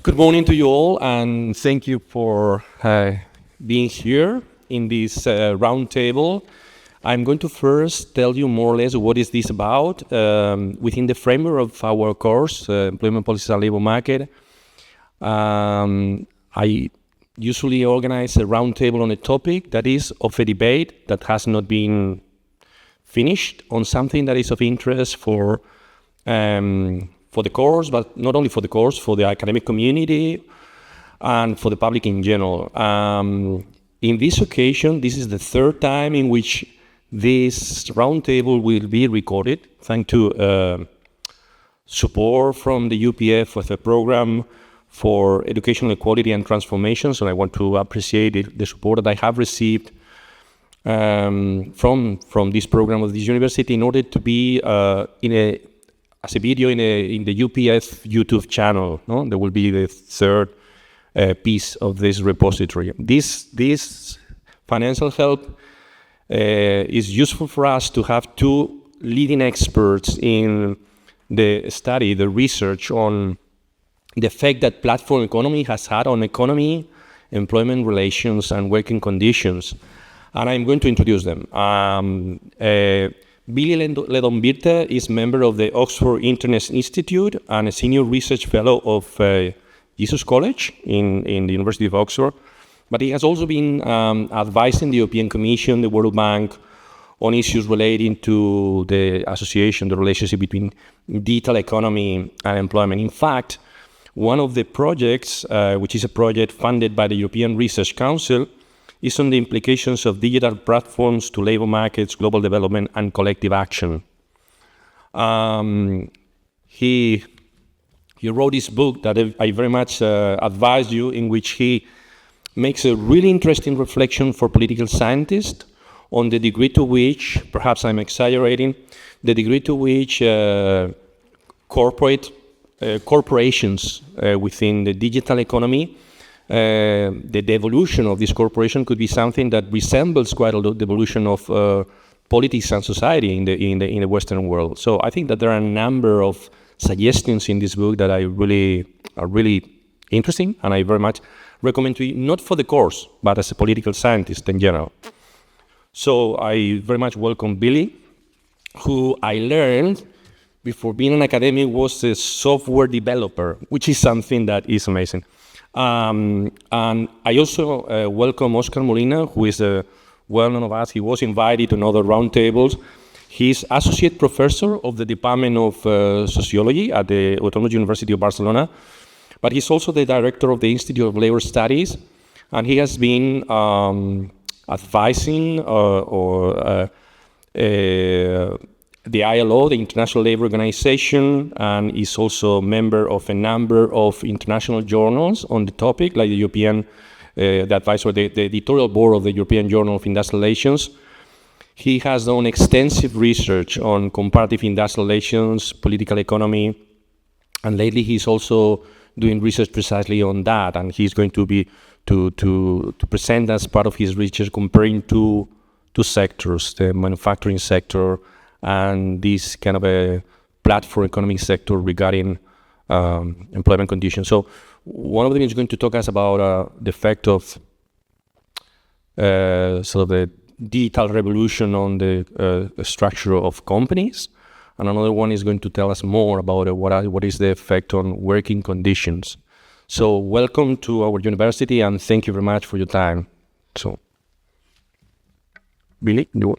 Good morning to you all, and thank you for being here in this roundtable. I'm going to first tell you more or less what is this about. Within the framework of our course, Employment Policies and Labour Market, I usually organize a roundtable on a topic that is of a debate that has not been finished on something that is of interest for the course, but not only for the course, for the academic community and for the public in general. In this occasion, this is the third time in which this roundtable will be recorded, thanks to support from the UPF with a program for educational equality and transformation. So I want to appreciate the support that I have received from this program of this university in order to be as a video in the UPF YouTube channel. No? There will be the third piece of this repository. This financial help is useful for us to have two leading experts in the study, the research on the effect that platform economy has had on economy, employment relations, and working conditions. And I'm going to introduce them. Vili Lehdonvirta is member of the Oxford Internet Institute and a senior research fellow of Jesus College in the University of Oxford. But he has also been advising the European Commission, the World Bank, on issues relating to the association, the relationship between digital economy and employment. In fact, one of the projects, which is a project funded by the European Research Council, is on the implications of digital platforms to labor markets, global development, and collective action. He wrote this book that I very much advise you, in which he makes a really interesting reflection for political scientists on the degree to which, perhaps I'm exaggerating, the degree to which corporations within the digital economy, the evolution of this corporation could be something that resembles quite a lot the evolution of politics and society in the Western world. So I think that there are a number of suggestions in this book that are really interesting, and I very much recommend to you, not for the course, but as a political scientist in general. So I very much welcome Vili, who I learned before being an academic was a software developer, which is something that is amazing. And I also welcome Oscar Molina, who is well-known of us. He was invited to other roundtables. He's associate professor of the Department of Sociology at the Autònoma University of Barcelona, but he's also the director of the Institute of Labor Studies, and he has been advising the ILO, the International Labour Organization, and is also a member of a number of international journals on the topic, like the European, the advisor, the editorial board of the European Journal of Industrial Relations. He has done extensive research on comparative industrial relations, political economy, and lately he's also doing research precisely on that, and he's going to be to present as part of his research comparing two sectors, the manufacturing sector and this kind of a platform economic sector regarding employment conditions. So one of them is going to talk us about the effect of sort of the digital revolution on the structure of companies, and another one is going to tell us more about what is the effect on working conditions. So welcome to our university, and thank you very much for your time. So, Vili, you.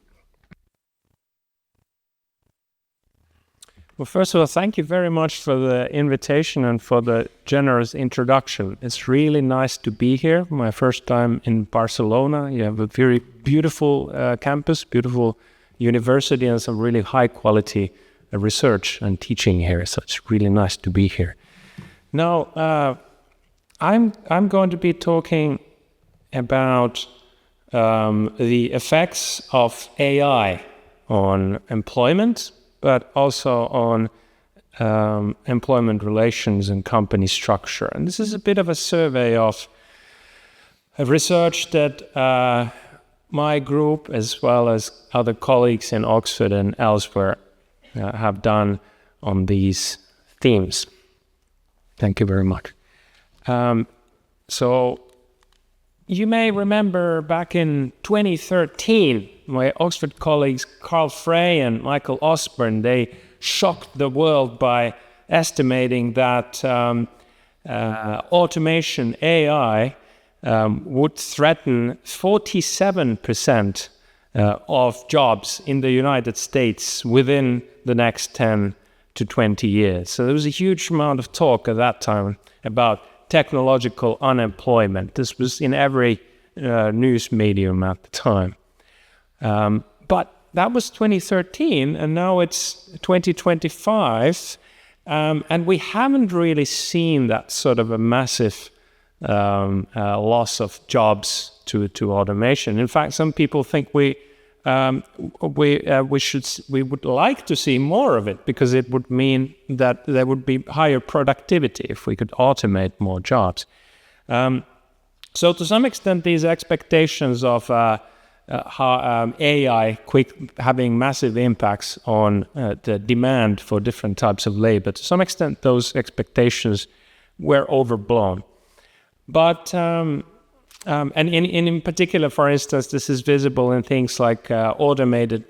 Well, first of all, thank you very much for the invitation and for the generous introduction. It's really nice to be here. My first time in Barcelona. You have a very beautiful campus, beautiful university, and some really high quality research and teaching here. So it's really nice to be here. Now, I'm going to be talking about the effects of AI on employment, but also on employment relations and company structure. And this is a bit of a survey of research that my group, as well as other colleagues in Oxford and elsewhere, have done on these themes. Thank you very much. So you may remember back in 2013, my Oxford colleagues Carl Frey and Michael Osborne, they shocked the world by estimating that automation, AI, would threaten 47% of jobs in the United States within the next 10 to 20 years. So there was a huge amount of talk at that time about technological unemployment. This was in every news medium at the time. But that was 2013, and now it's 2025, and we haven't really seen that sort of a massive loss of jobs to automation. In fact, some people think we would like to see more of it, because it would mean that there would be higher productivity if we could automate more jobs. So to some extent, these expectations of how AI having massive impacts on the demand for different types of labor, to some extent those expectations were overblown. But and in particular, for instance, this is visible in things like automated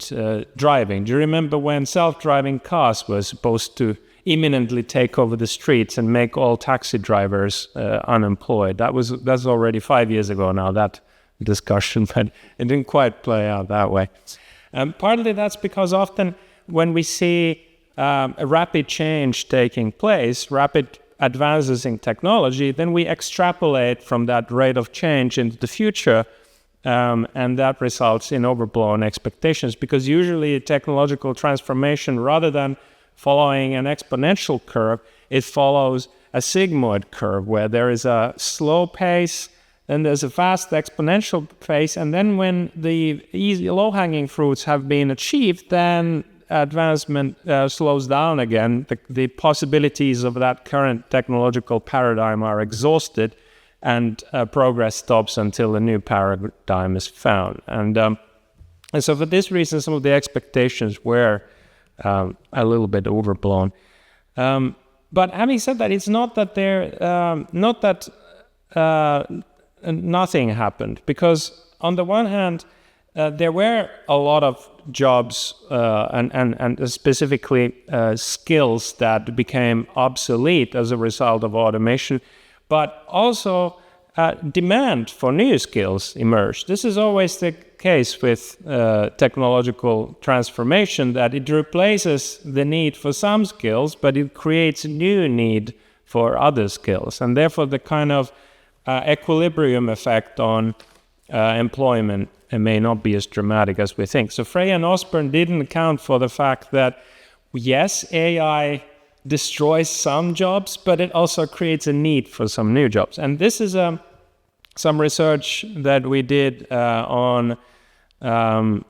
driving. Do you remember when self-driving cars were supposed to imminently take over the streets and make all taxi drivers unemployed? That's already 5 years ago now, that discussion, but it didn't quite play out that way. Partly that's because often when we see a rapid change taking place, rapid advances in technology, then we extrapolate from that rate of change into the future, and that results in overblown expectations, because usually technological transformation, rather than following an exponential curve, it follows a sigmoid curve where there is a slow pace, then there's a fast exponential pace, and then when the easy low-hanging fruits have been achieved, then advancement slows down again. The possibilities of that current technological paradigm are exhausted, and progress stops until a new paradigm is found. And so for this reason, some of the expectations were a little bit overblown. But having said that, it's not that nothing happened, because on the one hand, there were a lot of jobs and specifically skills that became obsolete as a result of automation, but also demand for new skills emerged. This is always the case with technological transformation, that it replaces the need for some skills, but it creates a new need for other skills, and therefore the kind of equilibrium effect on employment may not be as dramatic as we think. So Frey and Osborne didn't account for the fact that, yes, AI destroys some jobs, but it also creates a need for some new jobs. And this is some research that we did on kind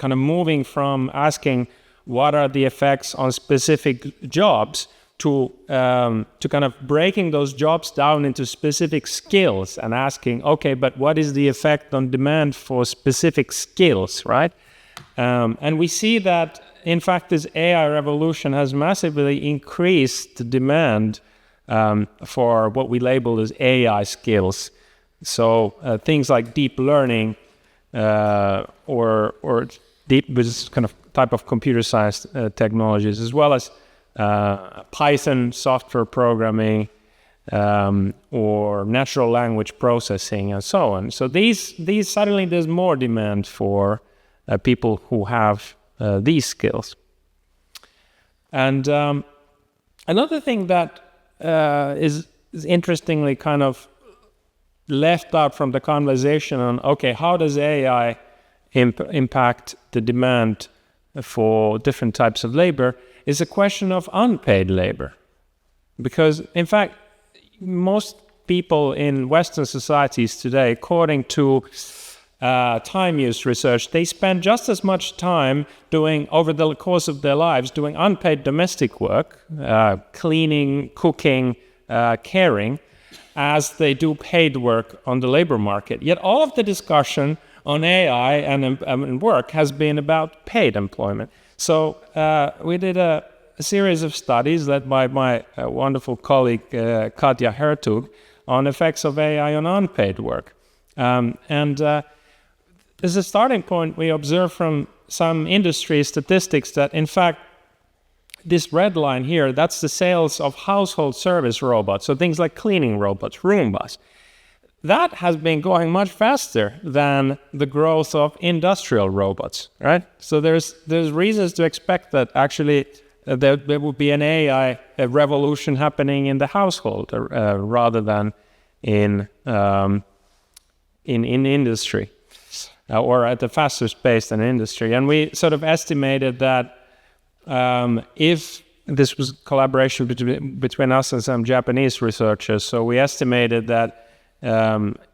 of moving from asking what are the effects on specific jobs to kind of breaking those jobs down into specific skills and asking, okay, but what is the effect on demand for specific skills, right? And we see that, in fact, this AI revolution has massively increased the demand for what we label as AI skills. So things like deep learning or deep, this kind of type of computer science technologies, as well as Python software programming or natural language processing and so on. So these suddenly there's more demand for people who have these skills. And another thing that is interestingly kind of left out from the conversation on, okay, how does AI impact the demand for different types of labor, is a question of unpaid labor. Because, in fact, most people in Western societies today, according to time use research, they spend just as much time doing, over the course of their lives, doing unpaid domestic work, cleaning, cooking, caring, as they do paid work on the labor market. Yet all of the discussion on AI and work has been about paid employment. So we did a a series of studies led by my wonderful colleague Katja Hertug on effects of AI on unpaid work. As a starting point, we observe from some industry statistics that, in fact, this red line here, that's the sales of household service robots, so things like cleaning robots, Roombas. That has been going much faster than the growth of industrial robots, right? So there's reasons to expect that actually there will be an AI revolution happening in the household rather than in industry, or at a faster pace than industry. And we sort of estimated that if this was collaboration between us and some Japanese researchers, so we estimated that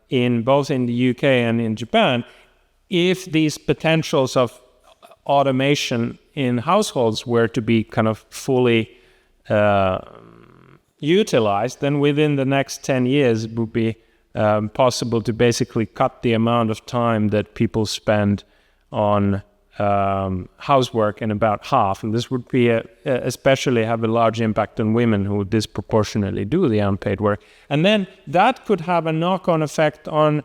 in both in the UK and in Japan, if these potentials of automation in households were to be kind of fully utilized, then within the next 10 years it would be possible to basically cut the amount of time that people spend on housework in about half. And this would be especially have a large impact on women who disproportionately do the unpaid work. And then that could have a knock-on effect on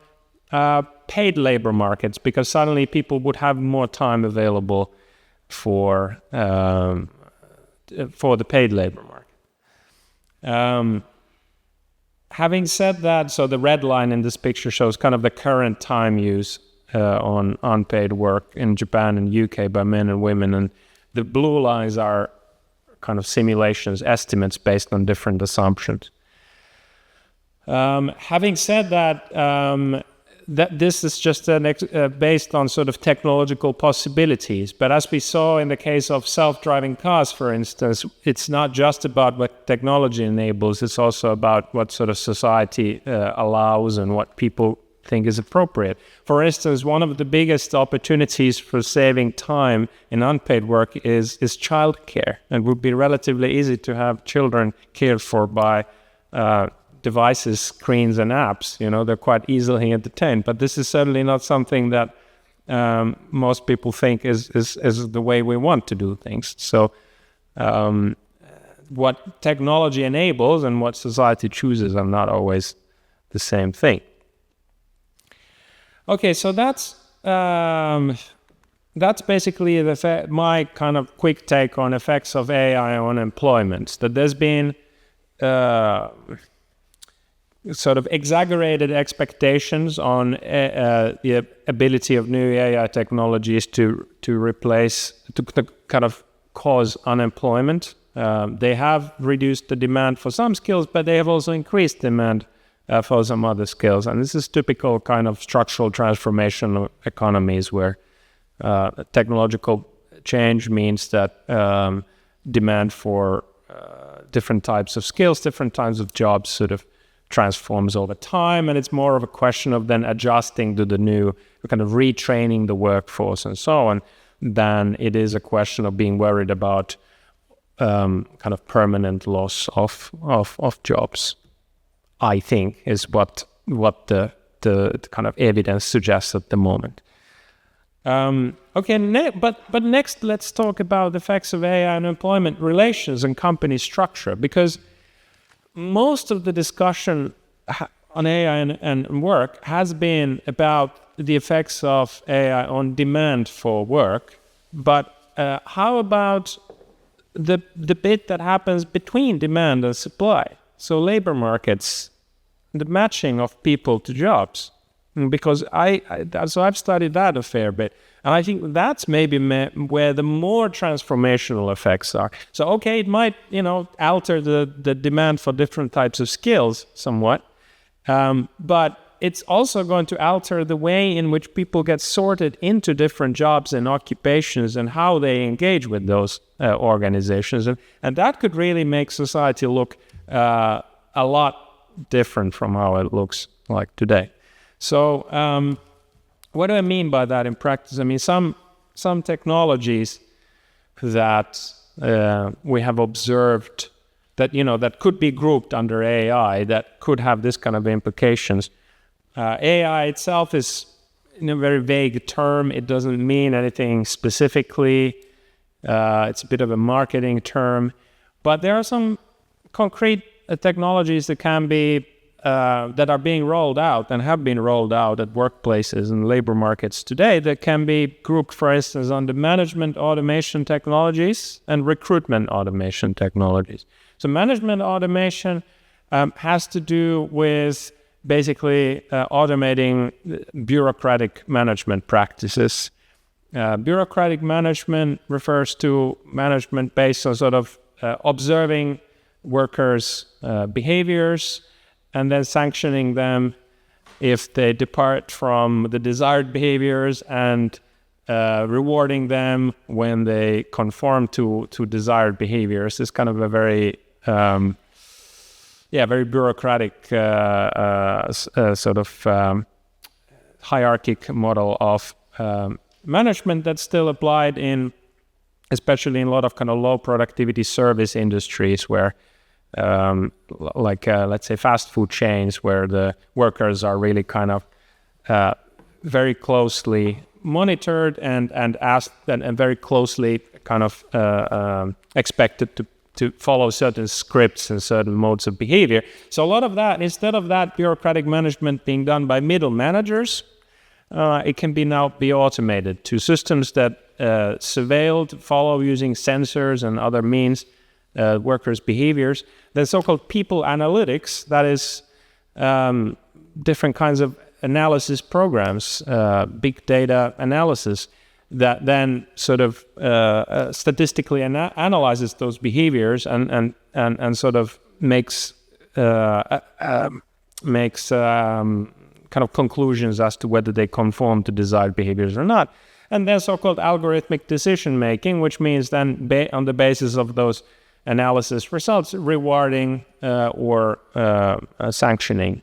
paid labor markets, because suddenly people would have more time available for the paid labor market. Having said that, so the red line in this picture shows kind of the current time use on unpaid work in Japan and UK by men and women, and the blue lines are kind of simulations, estimates based on different assumptions. Having said that, that this is just based on sort of technological possibilities, but as we saw in the case of self-driving cars, for instance, it's not just about what technology enables, it's also about what sort of society allows and what people think is appropriate. For instance, one of the biggest opportunities for saving time in unpaid work is childcare. It would be relatively easy to have children cared for by devices, screens, and apps. You know, they're quite easily entertained. But this is certainly not something that most people think is the way we want to do things. So what technology enables and what society chooses are not always the same thing. Okay, so that's basically my kind of quick take on effects of AI on employment. That there's been sort of exaggerated expectations on the ability of new AI technologies to replace, to kind of cause unemployment. They have reduced the demand for some skills, but they have also increased demand for some other skills. And this is typical kind of structural transformation of economies where technological change means that demand for different types of skills, different types of jobs sort of transforms over time. And it's more of a question of then adjusting to the new, kind of retraining the workforce and so on, than it is a question of being worried about kind of permanent loss of jobs. I think is what the kind of evidence suggests at the moment. But next let's talk about the effects of AI on employment relations and company structure, because most of the discussion on AI and work has been about the effects of AI on demand for work. But how about the bit that happens between demand and supply? So labor markets, the matching of people to jobs, because I've studied that a fair bit, and I think that's maybe where the more transformational effects are. So okay, it might alter the demand for different types of skills somewhat, but it's also going to alter the way in which people get sorted into different jobs and occupations and how they engage with those organizations, and that could really make society look a lot different from how it looks like today. So what do I mean by that in practice? I mean some technologies that we have observed that that could be grouped under AI that could have this kind of implications. AI itself is a very vague term. It doesn't mean anything specifically. It's a bit of a marketing term, but there are some concrete technologies that can be that are being rolled out and have been rolled out at workplaces and labor markets today that can be grouped, for instance, under management automation technologies and recruitment automation technologies. So management automation has to do with basically automating bureaucratic management practices. Bureaucratic management refers to management based on sort of observing workers' behaviors and then sanctioning them if they depart from the desired behaviors and rewarding them when they conform to desired behaviors. It's kind of a very very bureaucratic sort of hierarchic model of management that's still applied especially in a lot of kind of low productivity service industries where let's say fast food chains where the workers are really kind of very closely monitored and asked and very closely kind of expected to follow certain scripts and certain modes of behavior. So a lot of that, instead of that bureaucratic management being done by middle managers, it can now be automated to systems that surveilled, follow using sensors and other means workers' behaviors. Then so-called people analytics, that is different kinds of analysis programs, big data analysis, that then sort of statistically analyzes those behaviors and sort of makes kind of conclusions as to whether they conform to desired behaviors or not. And then so-called algorithmic decision making, which means then on the basis of those analysis results, rewarding or sanctioning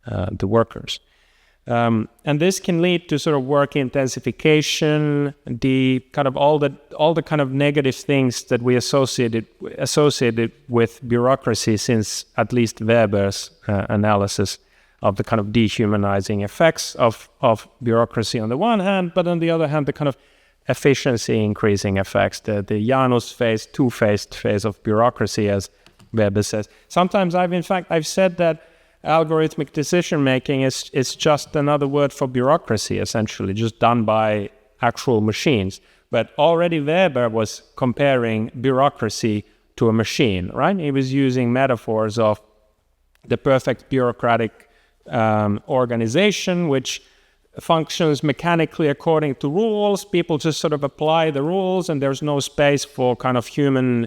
the workers. And this can lead to sort of work intensification, the kind of all the kind of negative things that we associated with bureaucracy since at least Weber's analysis of the kind of dehumanizing effects of bureaucracy on the one hand, but on the other hand, the kind of efficiency increasing effects, the Janus phase, two-phased phase of bureaucracy, as Weber says. Sometimes I've said that algorithmic decision making is just another word for bureaucracy, essentially, just done by actual machines. But already Weber was comparing bureaucracy to a machine, right? He was using metaphors of the perfect bureaucratic organization, which functions mechanically according to rules. People just sort of apply the rules, and there's no space for kind of human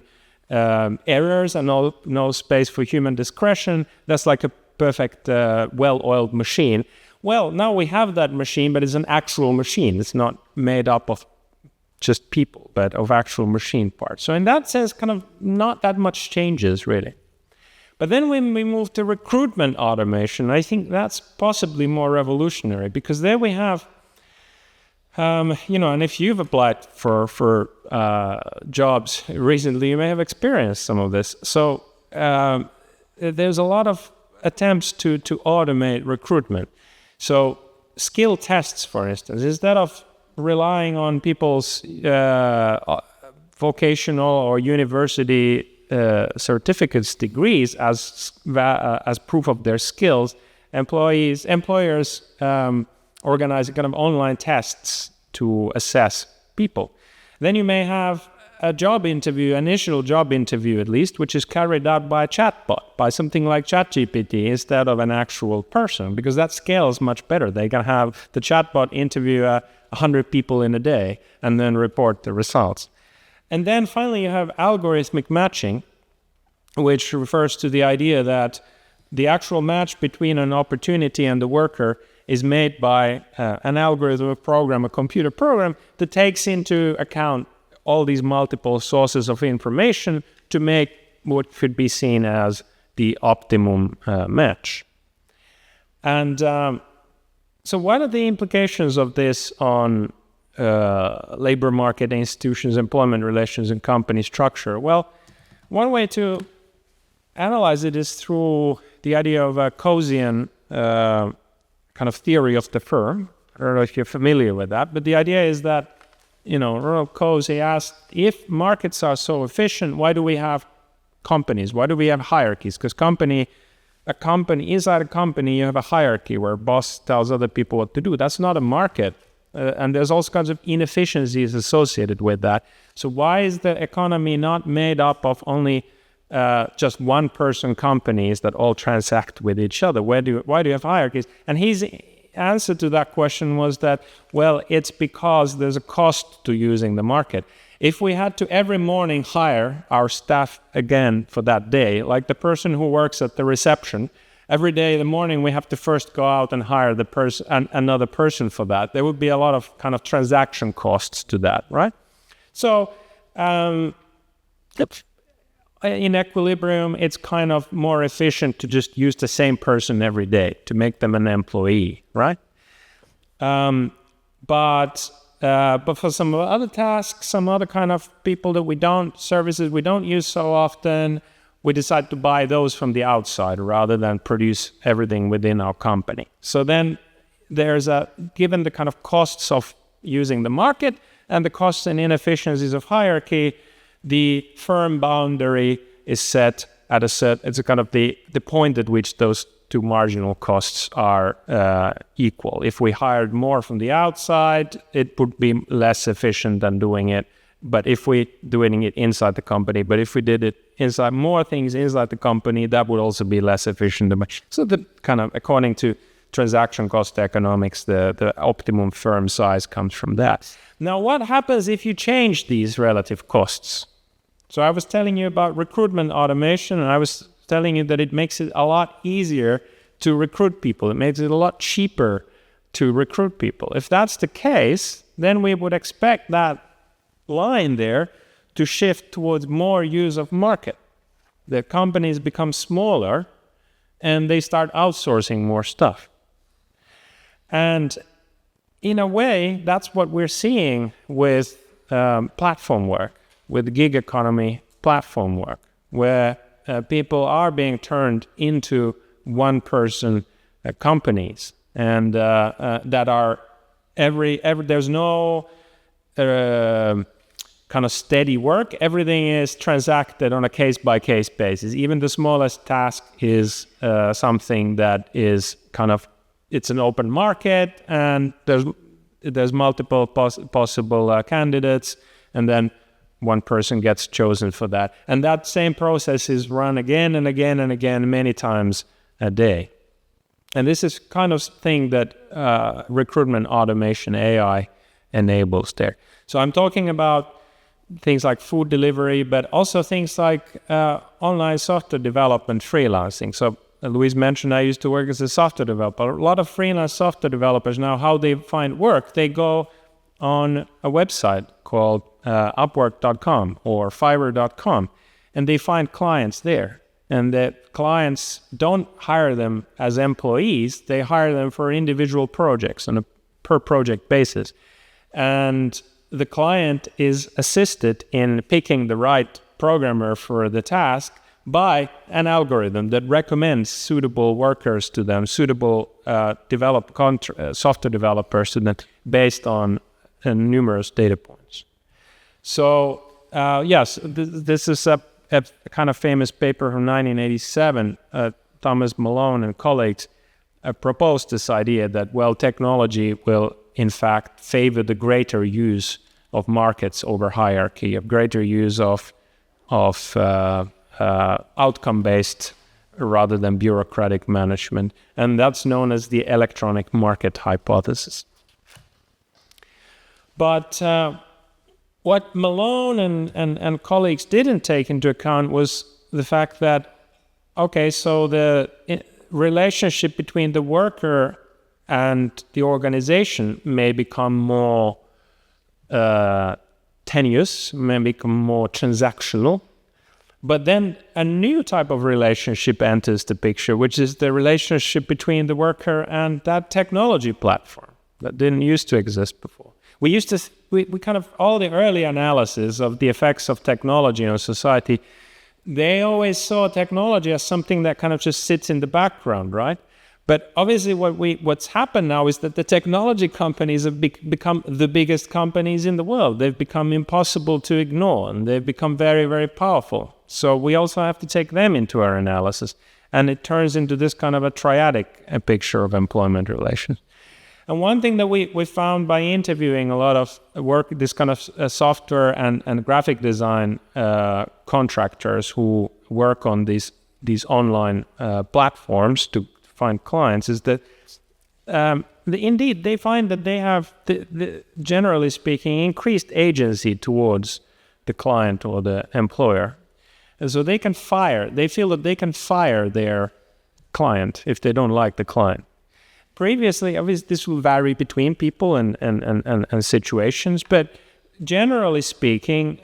errors and no space for human discretion. That's like a perfect, well-oiled machine. Well, now we have that machine, but it's an actual machine. It's not made up of just people, but of actual machine parts. So in that sense, kind of not that much changes, really. But then when we move to recruitment automation, I think that's possibly more revolutionary, because there we have, and if you've applied for jobs recently, you may have experienced some of this. So there's a lot of attempts to automate recruitment. So skill tests, for instance, instead of relying on people's vocational or university certificates, degrees as proof of their skills, employers organize kind of online tests to assess people. Then you may have a job interview, initial job interview at least, which is carried out by a chatbot, by something like ChatGPT instead of an actual person, because that scales much better. They can have the chatbot interview 100 people in a day and then report the results. And then finally you have algorithmic matching, which refers to the idea that the actual match between an opportunity and the worker is made by an algorithm, a program, a computer program that takes into account all these multiple sources of information to make what could be seen as the optimum match. And so what are the implications of this on labor market institutions, employment relations, and company structure? Well, one way to analyze it is through the idea of a Coasian kind of theory of the firm. I don't know if you're familiar with that, but the idea is that Ronald Coase, he asked, if markets are so efficient, why do we have companies? Why do we have hierarchies? Because inside a company, you have a hierarchy where a boss tells other people what to do. That's not a market. And there's all kinds of inefficiencies associated with that. So why is the economy not made up of only just one-person companies that all transact with each other? Why do you have hierarchies? And his answer to that question was that, well, it's because there's a cost to using the market. If we had to every morning hire our staff again for that day, like the person who works at the reception, every day in the morning we have to first go out and hire another person for that. There would be a lot of kind of transaction costs to that, right? So in equilibrium, it's kind of more efficient to just use the same person every day to make them an employee, right? But for some other tasks, some other kind of people services we don't use so often, we decide to buy those from the outside rather than produce everything within our company. So then given the kind of costs of using the market and the costs and inefficiencies of hierarchy, the firm boundary is set at it's a kind of the point at which those two marginal costs are equal. If we hired more from the outside, it would be less efficient than doing it. But if we doing it inside the company, but if we did it inside more things inside the company, that would also be less efficient. So the kind of, according to transaction cost economics, the optimum firm size comes from that. Now, what happens if you change these relative costs? So I was telling you about recruitment automation, and I was telling you that it makes it a lot easier to recruit people. It makes it a lot cheaper to recruit people. If that's the case, then we would expect that line there to shift towards more use of market. The companies become smaller and they start outsourcing more stuff. And in a way, that's what we're seeing with platform work, with gig economy platform work, where people are being turned into one-person companies, and that are there's no kind of steady work. Everything is transacted on a case-by-case basis. Even the smallest task is something that is kind of, it's an open market, and there's multiple possible candidates, and then one person gets chosen for that. And that same process is run again and again and again, many times a day. And this is kind of thing that recruitment automation AI enables there. So I'm talking about things like food delivery, but also things like online software development, freelancing. So Louise mentioned I used to work as a software developer. A lot of freelance software developers now, how they find work, they go on a website called Upwork.com or Fiverr.com, and they find clients there. And the clients don't hire them as employees, they hire them for individual projects on a per project basis. And the client is assisted in picking the right programmer for the task by an algorithm that recommends suitable workers to them, suitable software developers to them based on numerous data points. So yes, this is a kind of famous paper from 1987. Thomas Malone and colleagues proposed this idea that, well, technology will in fact favor the greater use of markets over hierarchy, of greater use of outcome-based rather than bureaucratic management. And that's known as the electronic market hypothesis. But what Malone and colleagues didn't take into account was the fact that, okay, so the relationship between the worker and the organization may become more tenuous, may become more transactional. But then a new type of relationship enters the picture, which is the relationship between the worker and that technology platform that didn't used to exist before. We kind of, all the early analysis of the effects of technology on society, they always saw technology as something that kind of just sits in the background, right? But obviously what's happened now is that the technology companies have become the biggest companies in the world. They've become impossible to ignore, and they've become very, very powerful. So we also have to take them into our analysis. And it turns into this kind of a triadic picture of employment relations. And one thing that we found by interviewing a lot of this kind of software and graphic design contractors who work on these online platforms to find clients is that indeed they find that they have, generally speaking, increased agency towards the client or the employer. And so they feel that they can fire their client if they don't like the client. Previously, obviously, this will vary between people and situations, but generally speaking,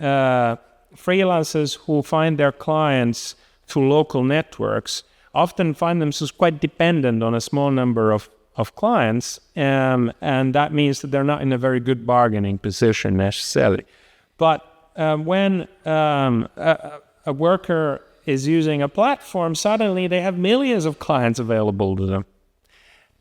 freelancers who find their clients through local networks often find themselves quite dependent on a small number of clients, and that means that they're not in a very good bargaining position necessarily. But when a worker is using a platform, suddenly they have millions of clients available to them.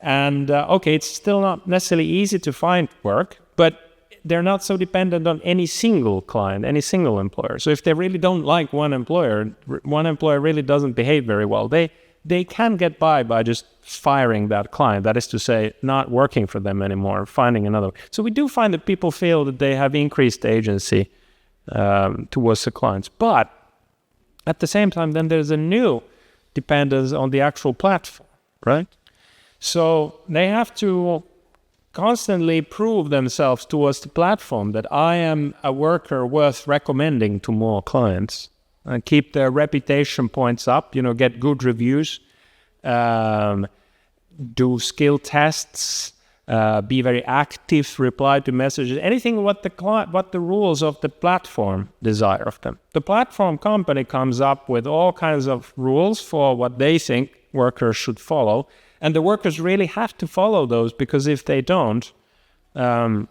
And it's still not necessarily easy to find work, but they're not so dependent on any single client, any single employer. So if they really don't like one employer really doesn't behave very well, they can get by just firing that client. That is to say, not working for them anymore, finding another. So we do find that people feel that they have increased agency towards the clients. But at the same time, then there's a new dependence on the actual platform, right? So they have to constantly prove themselves towards the platform that I am a worker worth recommending to more clients, and keep their reputation points up, get good reviews, do skill tests, be very active, reply to messages, anything what the rules of the platform desire of them. The platform company comes up with all kinds of rules for what they think workers should follow. And the workers really have to follow those, because if they don't, then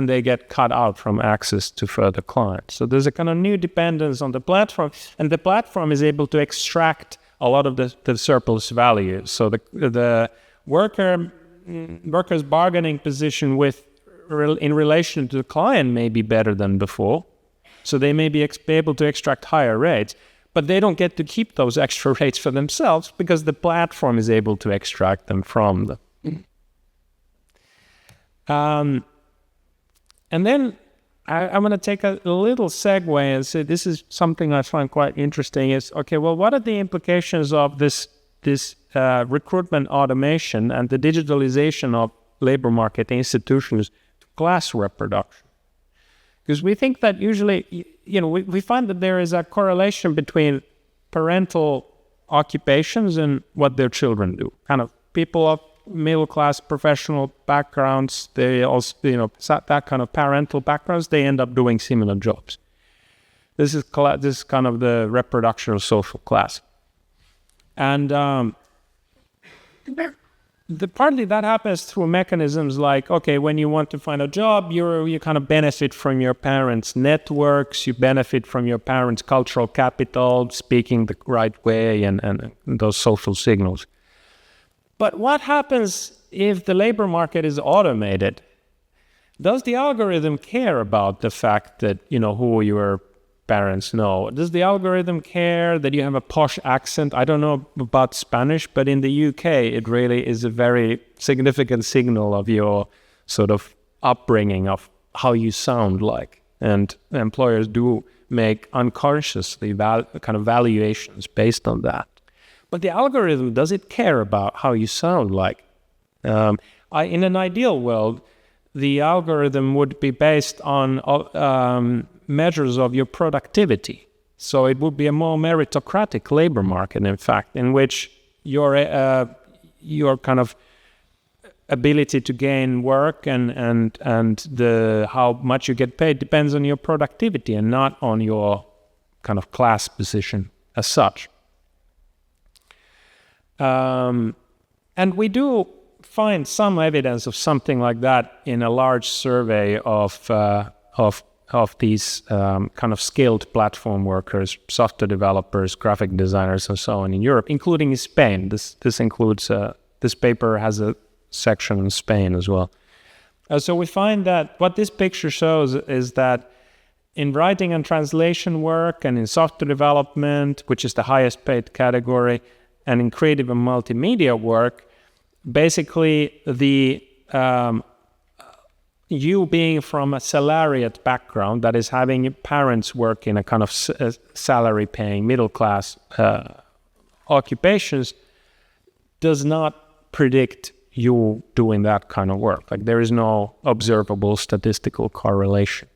they get cut out from access to further clients. So there's a kind of new dependence on the platform, and the platform is able to extract a lot of the surplus value. So the worker's bargaining position in relation to the client may be better than before. So they may be able to extract higher rates. But they don't get to keep those extra rates for themselves because the platform is able to extract them from them. And then I'm going to take a little segue and say this is something I find quite interesting is, what are the implications of this recruitment automation and the digitalization of labor market institutions to class reproduction? Because we think that usually, we find that there is a correlation between parental occupations and what their children do. Kind of people of middle-class professional backgrounds, they also, that kind of parental backgrounds, they end up doing similar jobs. This is kind of the reproduction of social class. And partly that happens through mechanisms like, when you want to find a job, you kind of benefit from your parents' networks, you benefit from your parents' cultural capital, speaking the right way, and those social signals. But what happens if the labor market is automated? Does the algorithm care about the fact that, who your parents know? Does the algorithm care that you have a posh accent? I don't know about Spanish, but in the UK, it really is a very significant signal of your sort of upbringing, of how you sound like. And employers do make unconsciously kind of valuations based on that. But the algorithm, does it care about how you sound like? In an ideal world, the algorithm would be based on measures of your productivity. So it would be a more meritocratic labor market, in fact, in which your kind of ability to gain work and how much you get paid depends on your productivity and not on your kind of class position as such. And we do find some evidence of something like that in a large survey of these kind of skilled platform workers, software developers, graphic designers, and so on in Europe, including in Spain. This includes This paper has a section in Spain as well. So we find that what this picture shows is that in writing and translation work and in software development, which is the highest paid category, and in creative and multimedia work, basically you being from a salariat background, that is having your parents work in a kind of salary-paying middle-class occupations, does not predict you doing that kind of work. Like there is no observable statistical correlation.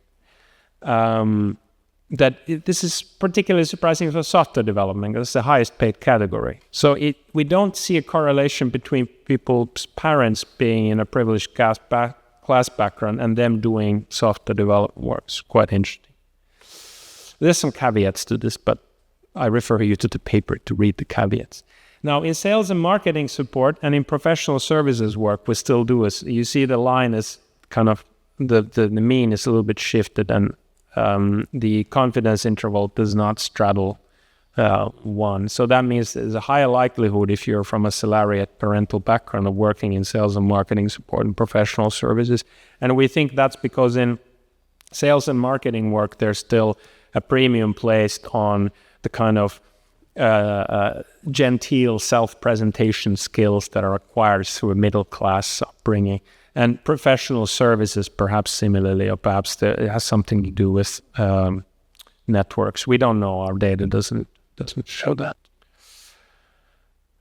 This is particularly surprising for software development. That's the highest paid category. So we don't see a correlation between people's parents being in a privileged class background and them doing software development work. It's quite interesting. There's some caveats to this, but I refer you to the paper to read the caveats. Now, in sales and marketing support and in professional services work, we still do it. You see the line is kind of, the mean is a little bit shifted, and the confidence interval does not straddle 1. So that means there's a higher likelihood, if you're from a salariat parental background, of working in sales and marketing support and professional services. And we think that's because in sales and marketing work, there's still a premium placed on the kind of genteel self-presentation skills that are acquired through a middle-class upbringing. And professional services, perhaps similarly, or perhaps it has something to do with networks. We don't know. Our data doesn't show that.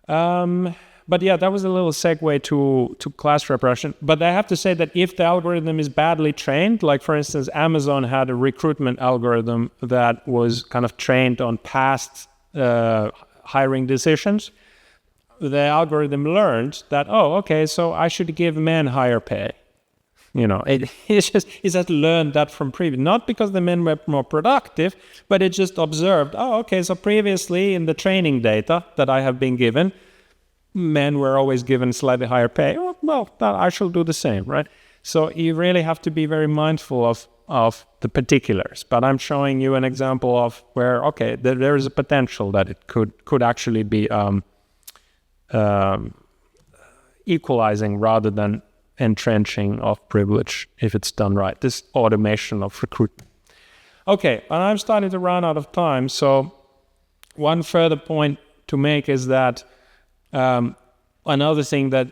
But yeah, that was a little segue to class repression. But I have to say that if the algorithm is badly trained, like for instance, Amazon had a recruitment algorithm that was kind of trained on past hiring decisions, the algorithm learned that, so I should give men higher pay. It has learned that from previous, not because the men were more productive, but it just observed, so previously in the training data that I have been given, men were always given slightly higher pay. I shall do the same, right? So you really have to be very mindful of the particulars. But I'm showing you an example of where, there is a potential that it could actually be equalizing rather than entrenching of privilege if it's done right. This automation of recruitment. Okay, and I'm starting to run out of time. So one further point to make is that another thing that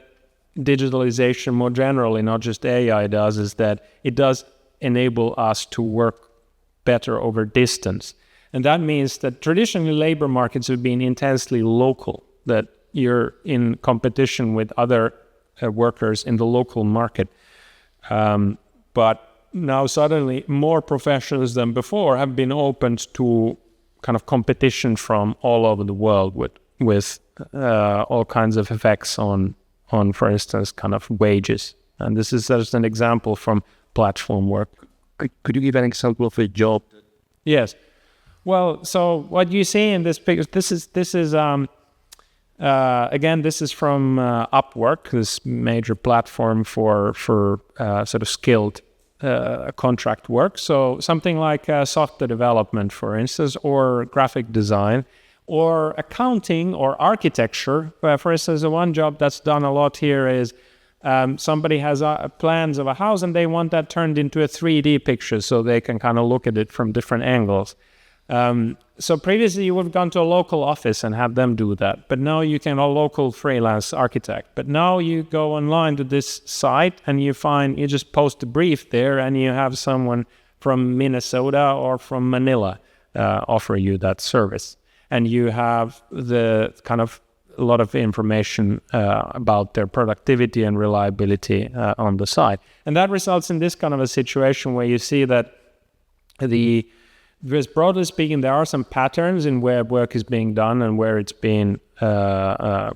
digitalization more generally, not just AI, does is that it does enable us to work better over distance. And that means that traditionally labor markets have been intensely local, that you're in competition with other workers in the local market. But now suddenly more professions than before have been opened to kind of competition from all over the world with all kinds of effects on, for instance, kind of wages. And this is just an example from platform work. Could you give an example of a job? Yes. Well, so what you see in this picture, this is again, this is from Upwork, this major platform for sort of skilled contract work. So something like software development, for instance, or graphic design, or accounting or architecture. For instance, the one job that's done a lot here is somebody has plans of a house and they want that turned into a 3D picture so they can kind of look at it from different angles. So previously you would have gone to a local office and have them do that, but now you can, a local freelance architect. But now you go online to this site and you just post a brief there and you have someone from Minnesota or from Manila offer you that service. And you have the kind of a lot of information about their productivity and reliability on the site. And that results in this kind of a situation where you see that because broadly speaking, there are some patterns in where work is being done and where it's being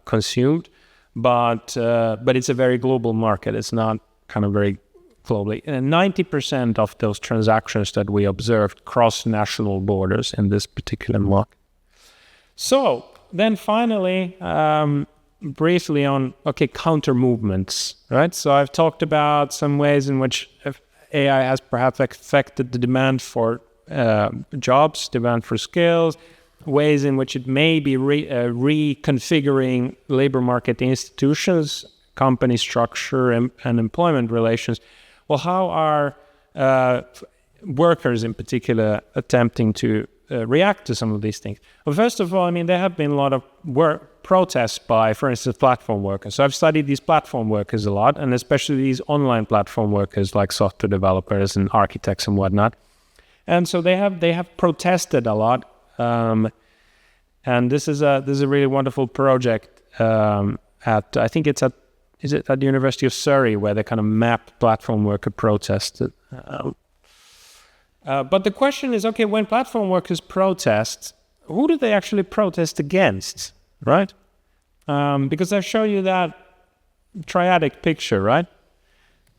consumed, but it's a very global market. It's not kind of very globally. And 90% of those transactions that we observed cross national borders in this particular market. So then finally, briefly on, counter movements, right? So I've talked about some ways in which AI has perhaps affected the demand for jobs, demand for skills. ways in which it may be reconfiguring labor market institutions, company structure, and employment relations. Well, how are workers in particular attempting to react to some of these things? Well, first of all, I mean, there have been a lot of protests by, for instance, platform workers. So I've studied these platform workers a lot, and especially these online platform workers like software developers and architects and whatnot. And so they have protested a lot, and this is a really wonderful project I think it's at the University of Surrey, where they kind of mapped platform worker protests. But the question is, okay, when platform workers protest, who do they actually protest against, right? Because I show you that triadic picture, right?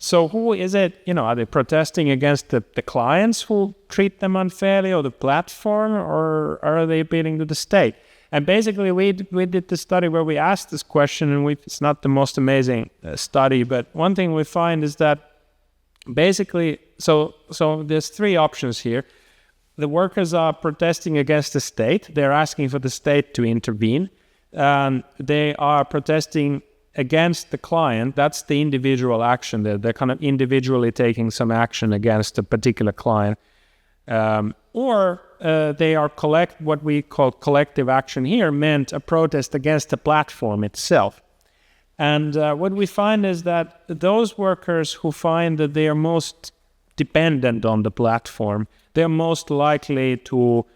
So who is it, are they protesting against the clients who treat them unfairly, or the platform, or are they appealing to the state? And basically we did the study where we asked this question, and it's not the most amazing study, but one thing we find is that basically, so there's three options here. The workers are protesting against the state. They're asking for the state to intervene. They are protesting against the client. That's the individual action. They're kind of individually taking some action against a particular client. Or they are what we call collective action here, meant a protest against the platform itself. And what we find is that those workers who find that they are most dependent on the platform, they're most likely to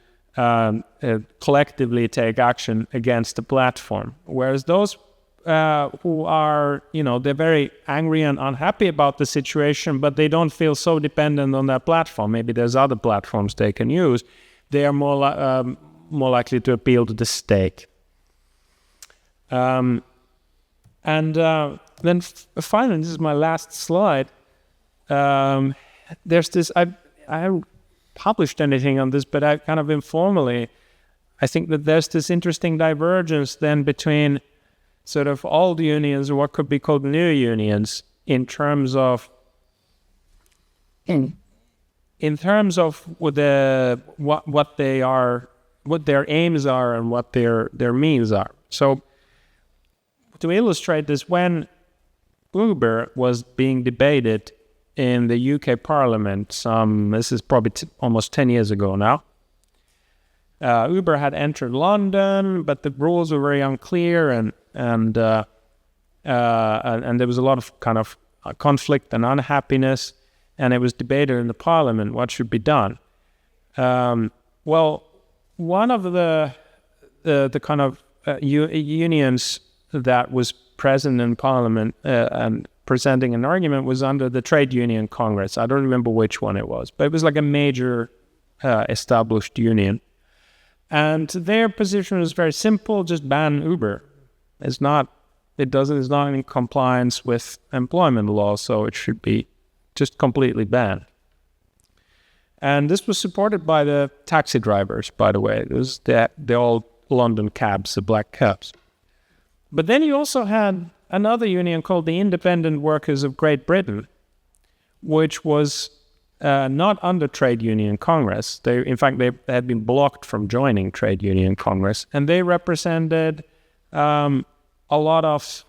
collectively take action against the platform. Whereas those who are, they're very angry and unhappy about the situation, but they don't feel so dependent on that platform. Maybe there's other platforms they can use. They are more likely to appeal to the state. And then finally, this is my last slide. There's this, I haven't published anything on this, but I kind of informally, I think that there's this interesting divergence then between sort of old unions or what could be called new unions in terms of what they are, what their aims are, and what their means are. So to illustrate this, when Uber was being debated in the UK Parliament, this is probably almost 10 years ago now, Uber had entered London, but the rules were very unclear, and there was a lot of kind of conflict and unhappiness, and it was debated in the Parliament what should be done. Well, one of the kind of unions that was present in Parliament and presenting an argument was under the Trade Union Congress. I don't remember which one it was, but it was like a major established union. And their position was very simple: just ban Uber. It's not in compliance with employment law, so it should be just completely banned. And this was supported by the taxi drivers, by the way. It was the old London cabs, the black cabs. But then you also had another union called the Independent Workers of Great Britain, which was not under Trade Union Congress. They had been blocked from joining Trade Union Congress, and they represented a lot of,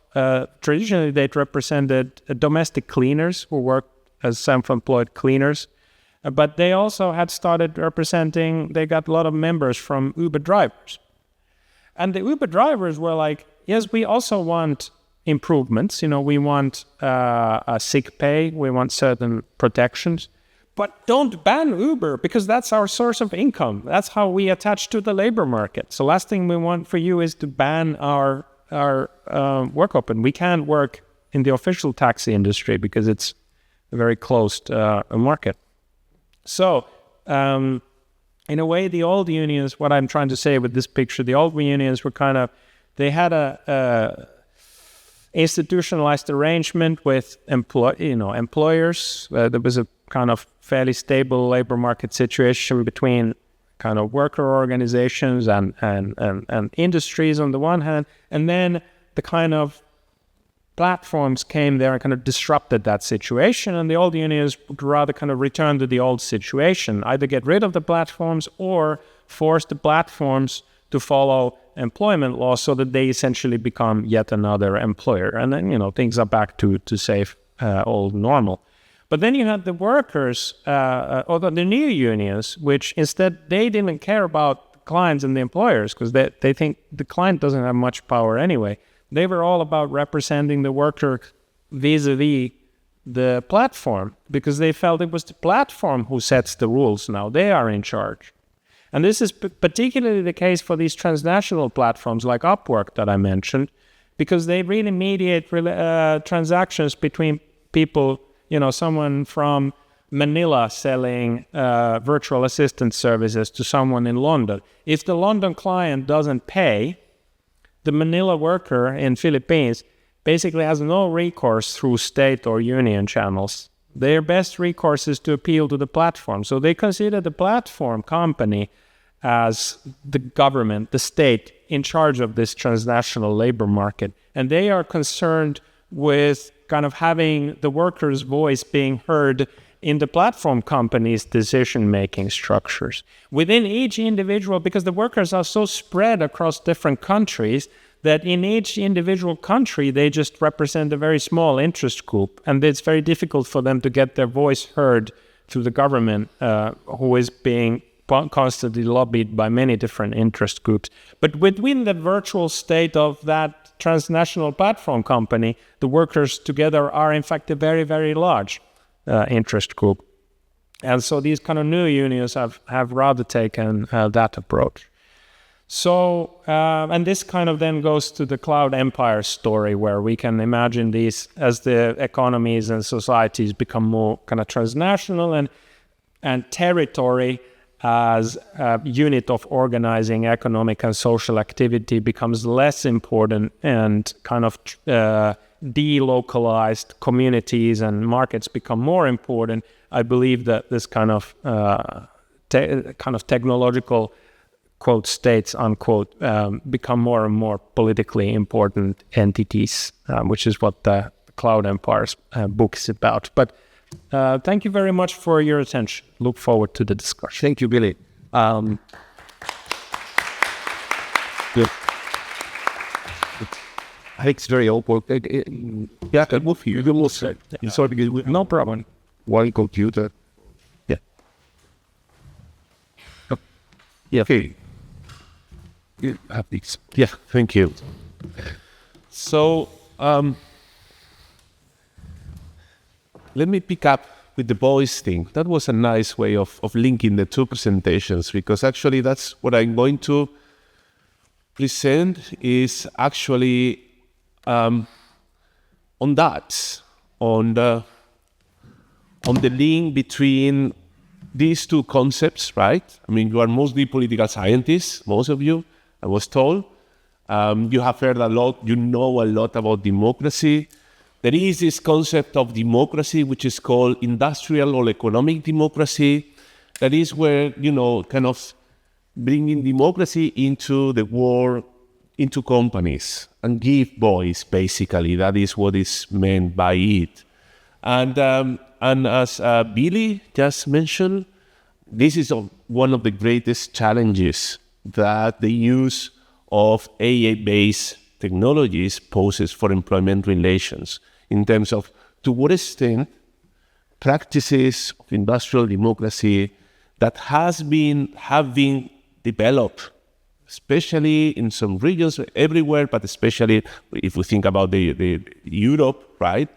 traditionally they'd represented domestic cleaners who worked as self-employed cleaners, but they also had started they got a lot of members from Uber drivers. And the Uber drivers were like, yes, we also want improvements. We want sick pay, we want certain protections, but don't ban Uber, because that's our source of income. That's how we attach to the labor market. So last thing we want for you is to ban our work open. We can't work in the official taxi industry because it's a very closed market. So in a way, the old unions, what I'm trying to say with this picture, the old unions were they had a institutionalized arrangement with employers. There was a kind of fairly stable labor market situation between kind of worker organizations and industries on the one hand, and then the kind of platforms came there and kind of disrupted that situation, and the old unions would rather kind of return to the old situation, either get rid of the platforms or force the platforms to follow employment law so that they essentially become yet another employer. And then, things are back to safe, old normal. But then you had the workers, or the new unions, which instead they didn't care about the clients and the employers because they think the client doesn't have much power anyway. They were all about representing the worker vis-a-vis the platform because they felt it was the platform who sets the rules now. They are in charge. And this is particularly the case for these transnational platforms like Upwork that I mentioned, because they really mediate transactions between people, someone from Manila selling virtual assistant services to someone in London. If the London client doesn't pay, the Manila worker in Philippines basically has no recourse through state or union channels. Their best recourse is to appeal to the platform. So they consider the platform company as the government, the state, in charge of this transnational labor market. And they are concerned with kind of having the workers' voice being heard in the platform company's decision-making structures. Within each individual, because the workers are so spread across different countries, that in each individual country, they just represent a very small interest group. And it's very difficult for them to get their voice heard through the government, who is being constantly lobbied by many different interest groups. But within the virtual state of that transnational platform company, the workers together are in fact a very, very large interest group. And so these kind of new unions have rather taken that approach. So, and this kind of then goes to the cloud empire story, where we can imagine these as the economies and societies become more kind of transnational and territory as a unit of organizing economic and social activity becomes less important, and kind of delocalized communities and markets become more important. I believe that this kind of technological, quote, states, unquote, become more and more politically important entities, which is what the Cloud Empire's book is about. But thank you very much for your attention. Look forward to the discussion. Thank you, Vili. Good. I think it's very open. Yeah, I move here. You will say. Sorry, because we No problem. one computer. Yeah. Yeah. Okay. You have these. Yeah, thank you. So, let me pick up with the voice thing. That was a nice way of linking the two presentations, because actually that's what I'm going to present is actually on the link between these two concepts, right? I mean, you are mostly political scientists, most of you, I was told. You have heard a lot, you know a lot about democracy. There is this concept of democracy, which is called industrial or economic democracy. That is where, kind of bringing democracy into the world, into companies, and give voice, basically. That is what is meant by it. And as Vili just mentioned, this is one of the greatest challenges that the use of AI-based technologies poses for employment relations, in terms of to what extent practices of industrial democracy that have been developed, especially in some regions, everywhere, but especially if we think about the Europe, right,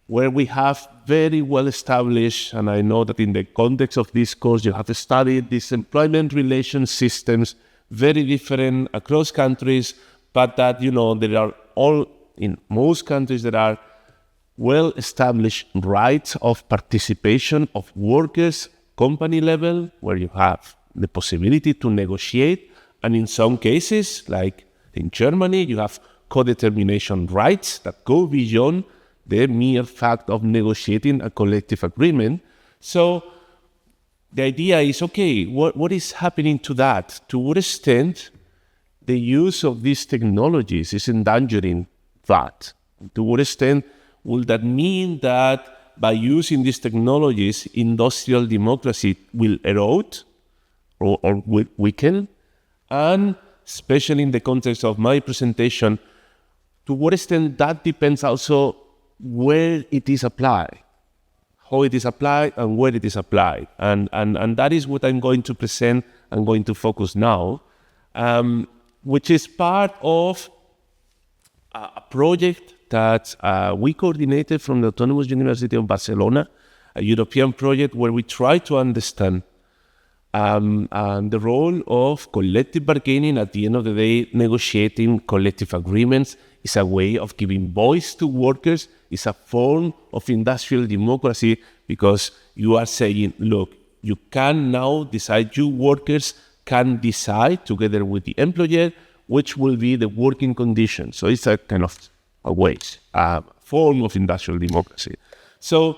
where we have very well established, and I know that in the context of this course you have studied these employment relations systems, very different across countries, but that, there are all, in most countries, there are well-established rights of participation of workers, company level, where you have the possibility to negotiate. And in some cases, like in Germany, you have co-determination rights that go beyond the mere fact of negotiating a collective agreement. So the idea is, okay, what is happening to that? To what extent the use of these technologies is endangering that? To what extent will that mean that by using these technologies, industrial democracy will erode or will weaken? And especially in the context of my presentation, to what extent that depends also where it is applied, how it is applied and where it is applied. And that is what I'm going to present and going to focus now, which is part of a project that we coordinated from the Autonomous University of Barcelona, a European project where we try to understand the role of collective bargaining. At the end of the day, negotiating collective agreements is a way of giving voice to workers, is a form of industrial democracy, because you are saying, look, you can now decide, you workers can decide together with the employer which will be the working conditions. So it's a kind of a way, a form of industrial democracy. So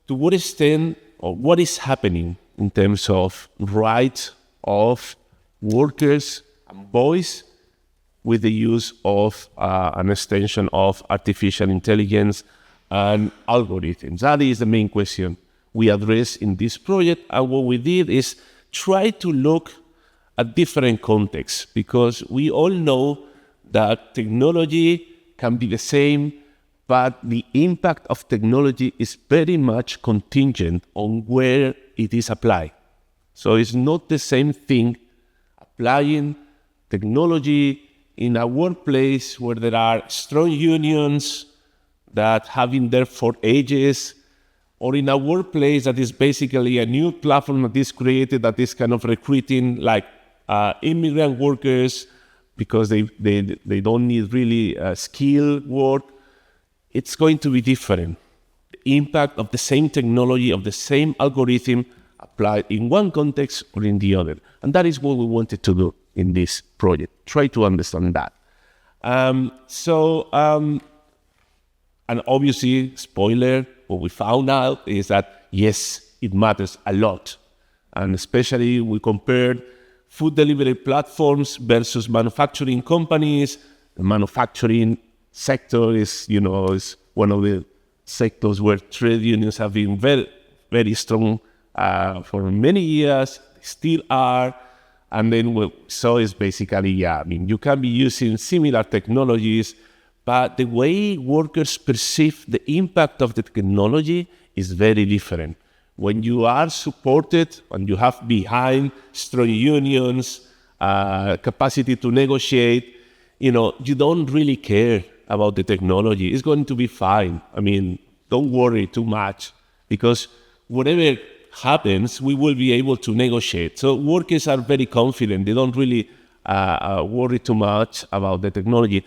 to what extent, or what is happening in terms of rights of workers and voice with the use of an extension of artificial intelligence and algorithms? That is the main question we address in this project. And what we did is try to look at different contexts, because we all know that technology can be the same, but the impact of technology is very much contingent on where it is applied. So it's not the same thing applying technology in a workplace where there are strong unions that have been there for ages, or in a workplace that is basically a new platform that is created that is kind of recruiting like immigrant workers because they don't need really skilled work. It's going to be different. The impact of the same technology, of the same algorithm applied in one context or in the other. And that is what we wanted to do in this project, try to understand that. And obviously, spoiler, what we found out is that, yes, it matters a lot. And especially we compared food delivery platforms versus manufacturing companies. The manufacturing sector is one of the sectors where trade unions have been very, very strong for many years, they still are. And then what we saw is basically, you can be using similar technologies, but the way workers perceive the impact of the technology is very different. When you are supported and you have behind strong unions, capacity to negotiate, you don't really care about the technology. It's going to be fine. Don't worry too much, because whatever happens, we will be able to negotiate. So workers are very confident. They don't really worry too much about the technology.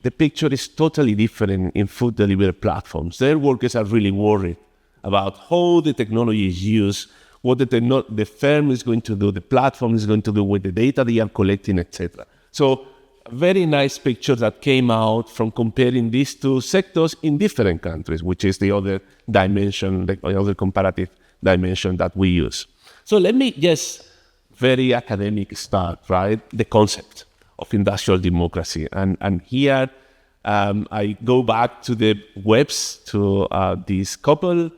The picture is totally different in food delivery platforms. Their workers are really worried about how the technology is used, what the firm is going to do, the platform is going to do with the data they are collecting, etc. So a very nice picture that came out from comparing these two sectors in different countries, which is the other dimension, the other comparative dimension that we use. So let me just very academic start, right? The concept of industrial democracy. And here I go back to the webs, to this couple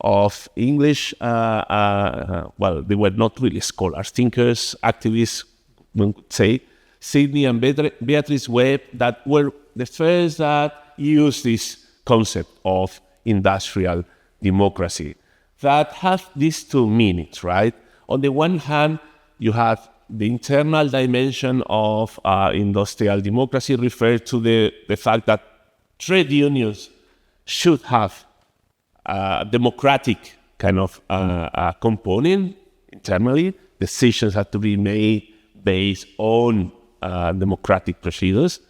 of English, well, they were not really scholars, thinkers, activists, one could say, Sydney and Beatrice Webb, that were the first that used this concept of industrial democracy, that have these two meanings, right? On the one hand, you have the internal dimension of industrial democracy, referred to the fact that trade unions should have a democratic kind of component internally. Decisions have to be made based on democratic procedures.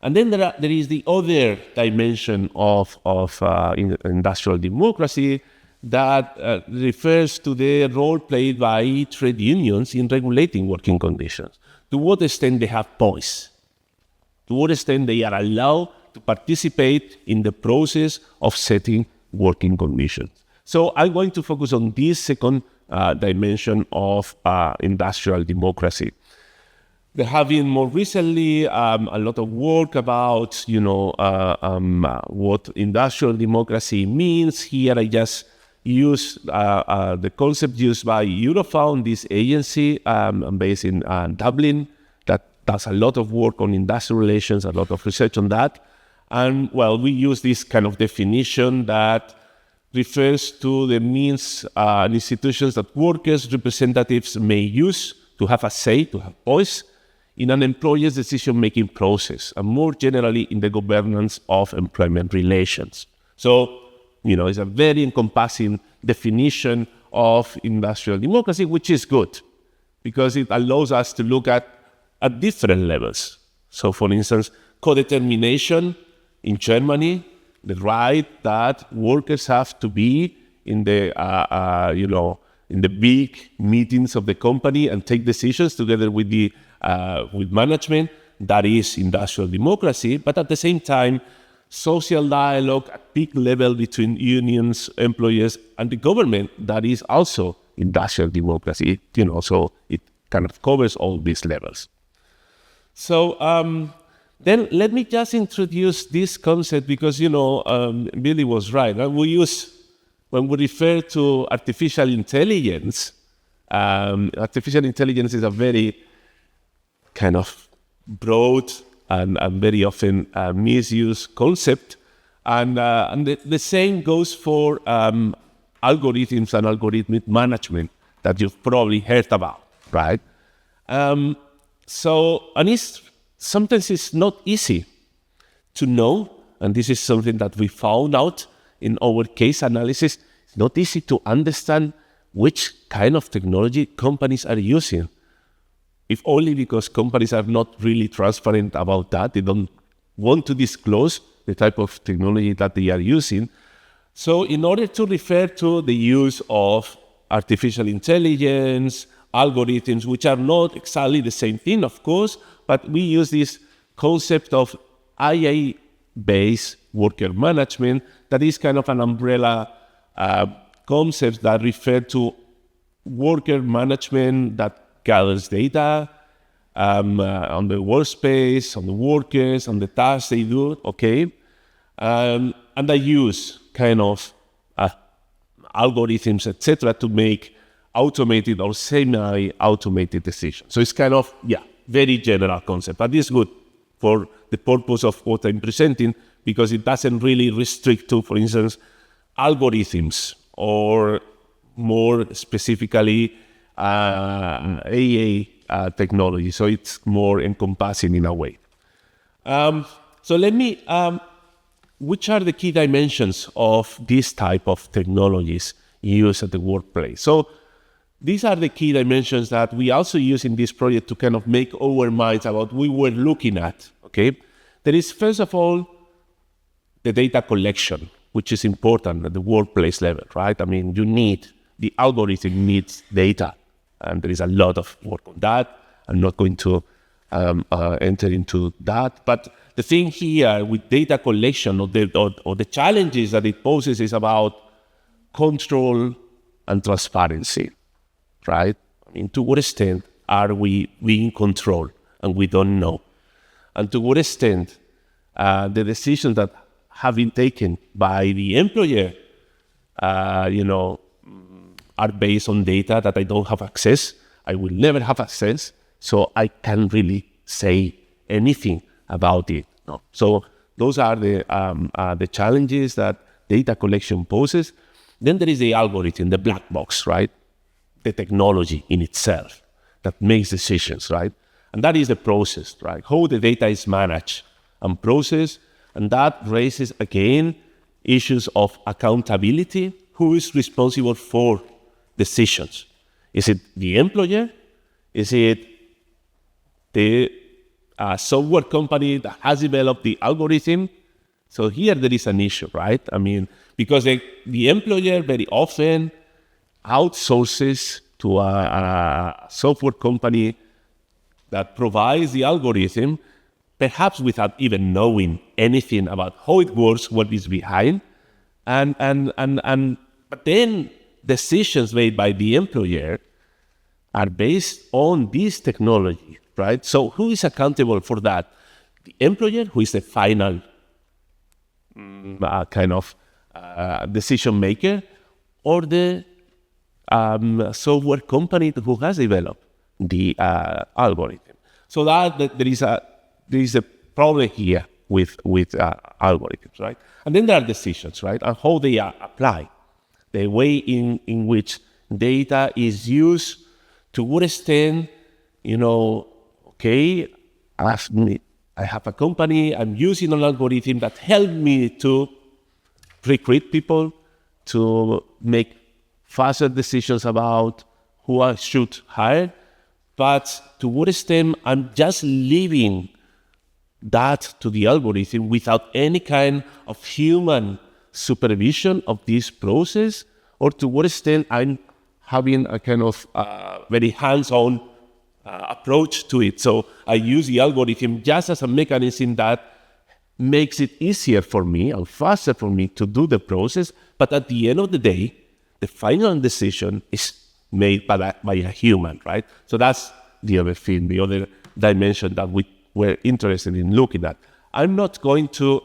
And then there is the other dimension of industrial democracy that refers to the role played by trade unions in regulating working conditions. To what extent they have voice? To what extent they are allowed to participate in the process of setting working conditions? So I'm going to focus on this second dimension of industrial democracy. There have been more recently a lot of work about, what industrial democracy means. Here I just use the concept used by Eurofound, this agency based in Dublin, that does a lot of work on industrial relations, a lot of research on that. And well, we use this kind of definition that refers to the means and institutions that workers' representatives may use to have a say, to have voice in an employer's decision-making process, and more generally in the governance of employment relations. So, it's a very encompassing definition of industrial democracy, which is good because it allows us to look at different levels. So, for instance, co-determination in Germany, the right that workers have to be in the, in the big meetings of the company and take decisions together with the with management. That is industrial democracy. But at the same time, social dialogue at peak level between unions, employers, and the government, that is also industrial democracy. So it kind of covers all these levels. So then let me just introduce this concept because, Vili was right. When we refer to artificial intelligence is a very kind of broad and very often misused concept. And the same goes for algorithms and algorithmic management that you've probably heard about, right? Sometimes it's not easy to know, and this is something that we found out in our case analysis. It's not easy to understand which kind of technology companies are using, if only because companies are not really transparent about that. They don't want to disclose the type of technology that they are using. So in order to refer to the use of artificial intelligence, algorithms, which are not exactly the same thing, of course, but we use this concept of AI-based worker management that is kind of an umbrella concept that refer to worker management that gathers data on the workspace, on the workers, on the tasks they do, okay? And I use kind of algorithms, etc., to make automated or semi-automated decisions. So it's kind of, very general concept, but it's good for the purpose of what I'm presenting because it doesn't really restrict to, for instance, algorithms or more specifically AA technology. So it's more encompassing in a way. So let me, which are the key dimensions of this type of technologies used at the workplace? So these are the key dimensions that we also use in this project to kind of make our minds about what we were looking at, okay? There is, first of all, the data collection, which is important at the workplace level, right? The algorithm needs data, and there is a lot of work on that. I'm not going to enter into that, but the thing here with data collection or the challenges that it poses is about control and transparency. Right? To what extent are we in control and we don't know? And to what extent the decisions that have been taken by the employer, are based on data that I don't have access. I will never have access, so I can't really say anything about it. No. So those are the challenges that data collection poses. Then there is the algorithm, the black box, right? The technology in itself that makes decisions, right? And that is the process, right? How the data is managed and processed, and that raises, again, issues of accountability. Who is responsible for decisions? Is it the employer? Is it the software company that has developed the algorithm? So here there is an issue, right? Because the employer very often outsources to a software company that provides the algorithm, perhaps without even knowing anything about how it works, what is behind, but then decisions made by the employer are based on this technology, right? So who is accountable for that? The employer, who is the final decision maker, or the software company who has developed the algorithm. So that there is a problem here with algorithms, right? And then there are decisions, right, and how they are applied, the way in which data is used, to what extent, okay, I have a company, I'm using an algorithm that helped me to recruit people, to make faster decisions about who I should hire, but to what extent I'm just leaving that to the algorithm without any kind of human supervision of this process, or to what extent I'm having a kind of very hands-on approach to it. So I use the algorithm just as a mechanism that makes it easier for me and faster for me to do the process, but at the end of the day, the final decision is made by a human, right? So that's the other thing, the other dimension that we were interested in looking at. I'm not going to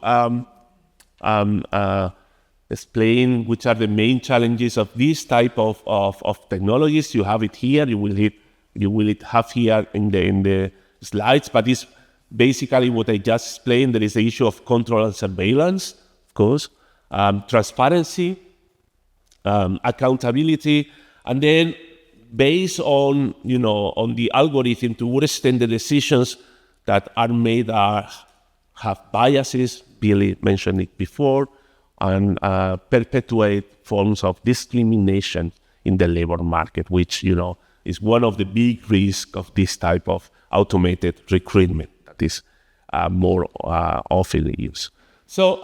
explain which are the main challenges of this type of technologies. You have it here. You will have here in the slides, but it's basically what I just explained. There is the issue of control and surveillance, of course, transparency, accountability, and then based on the algorithm, to what extent the decisions that are made have biases. Vili mentioned it before, and perpetuate forms of discrimination in the labor market, which is one of the big risks of this type of automated recruitment that is more often used. So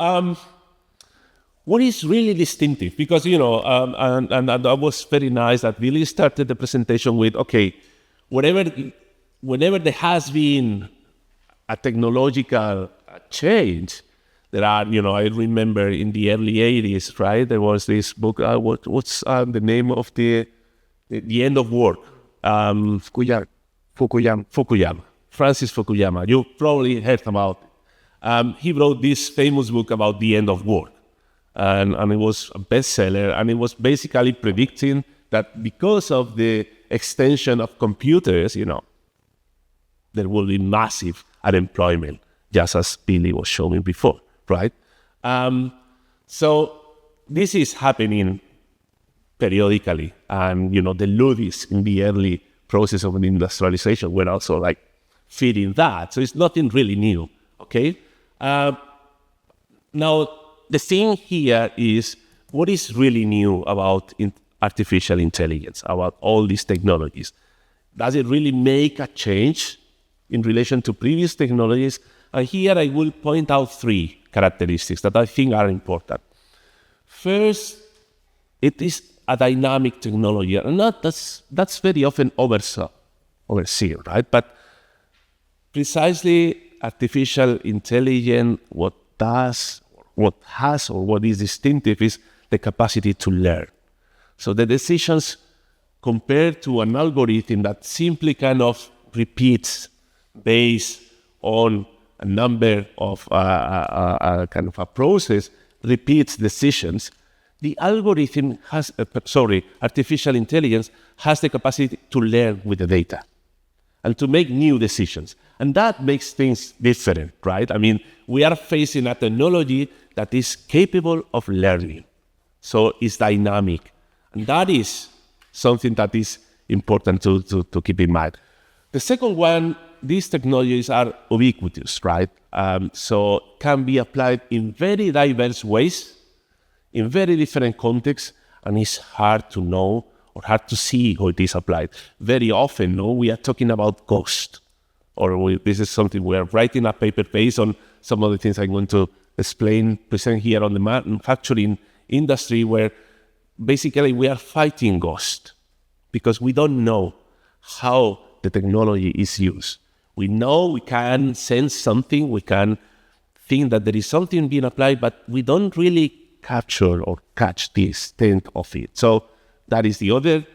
what is really distinctive? Because, and that was very nice that Vili started the presentation with, okay, whenever there has been a technological change, there are, I remember in the early 80s, right, there was this book, what's the name of the end of work? Fukuyama. Francis Fukuyama. You probably heard about it. He wrote this famous book about the end of work. And it was a bestseller, and it was basically predicting that because of the extension of computers, there will be massive unemployment, just as Vili was showing before, right? So this is happening periodically, and the Luddites in the early process of industrialization were also feeding that. So it's nothing really new, okay? Now, the thing here is what is really new about artificial intelligence, about all these technologies. Does it really make a change in relation to previous technologies? And here I will point out 3 characteristics that I think are important. First, it is a dynamic technology, and that's very often overseen, right? But precisely artificial intelligence, what is distinctive is the capacity to learn. So the decisions compared to an algorithm that simply kind of repeats based on a number of kind of a process, repeats decisions, the algorithm artificial intelligence has the capacity to learn with the data and to make new decisions. And that makes things different, right? I mean, we are facing a technology that is capable of learning. So it's dynamic. And that is something that is important to keep in mind. The second one, these technologies are ubiquitous, right? So can be applied in very diverse ways, in very different contexts, and it's hard to know or hard to see how it is applied. Very often, we are talking about cost, or this is something we are writing a paper based on some of the things I'm going to present here on the manufacturing industry, where basically we are fighting cost because we don't know how the technology is used. We know we can sense something, we can think that there is something being applied, but we don't really capture or catch the extent of it. So that is the other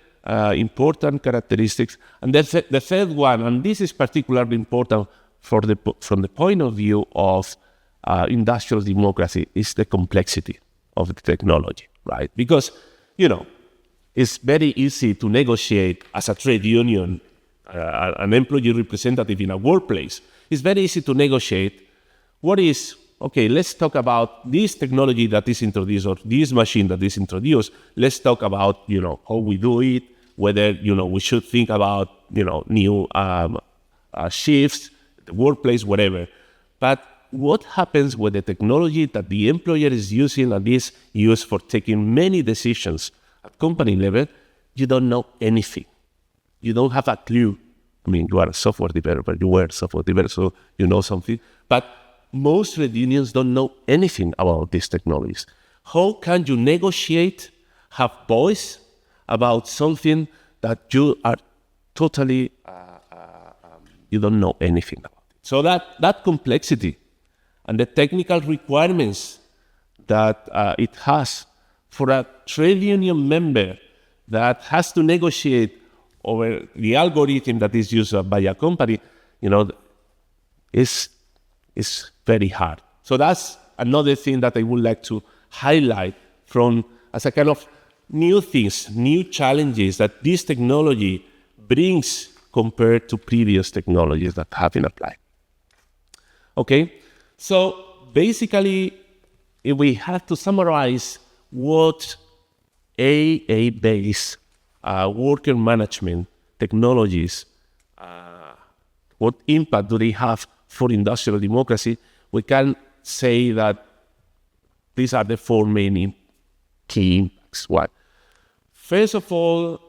important characteristics. And the third one, and this is particularly important from the point of view of industrial democracy, is the complexity of the technology, right? Because, it's very easy to negotiate as a trade union an employee representative in a workplace, it's very easy to negotiate what is, okay, let's talk about this technology that is introduced or this machine that is introduced. Let's talk about, how we do it, whether, we should think about, new shifts, the workplace, whatever. But what happens with the technology that the employer is using and is used for taking many decisions at company level? You don't know anything. You don't have a clue. I mean, you are a software developer, you were a software developer, so you know something. But most trade unions don't know anything about these technologies. How can you negotiate, have voice about something that you are totally, you don't know anything about it? So that complexity and the technical requirements that it has for a trade union member that has to negotiate over the algorithm that is used by a company, is very hard. So that's another thing that I would like to highlight as a kind of new things, new challenges that this technology brings compared to previous technologies that have been applied. Okay, so basically, if we have to summarize what AA-based worker management technologies, what impact do they have for industrial democracy, we can say that these are the four main key impacts. One, first of all,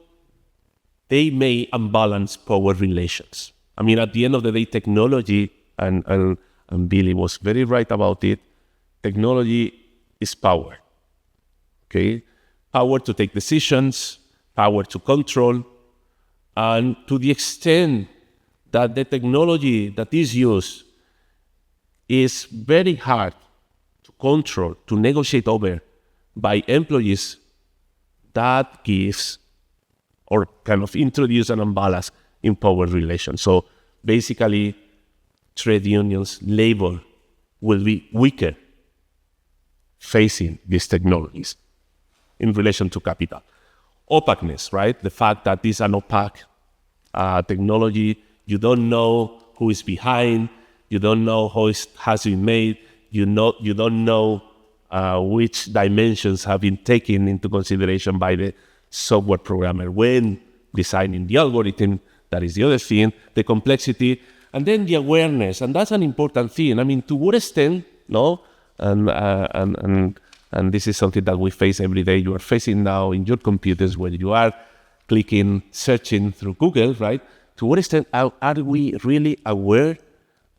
they may unbalance power relations. I mean, at the end of the day, technology, and Vili was very right about it, technology is power. Okay? Power to take decisions, power to control, and to the extent that the technology that is used is very hard to control, to negotiate over by employees, that gives or kind of introduce an imbalance in power relations. So basically, trade unions, labor will be weaker facing these technologies in relation to capital. Opaqueness, right? The fact that this is an opaque technology, you don't know who is behind, you don't know how it has been made, you don't know which dimensions have been taken into consideration by the software programmer when designing the algorithm. That is the other thing, the complexity, and then the awareness, and that's an important thing. I mean, to what extent, no? And this is something that we face every day. You are facing now in your computers when you are clicking, searching through Google, right? To what extent are we really aware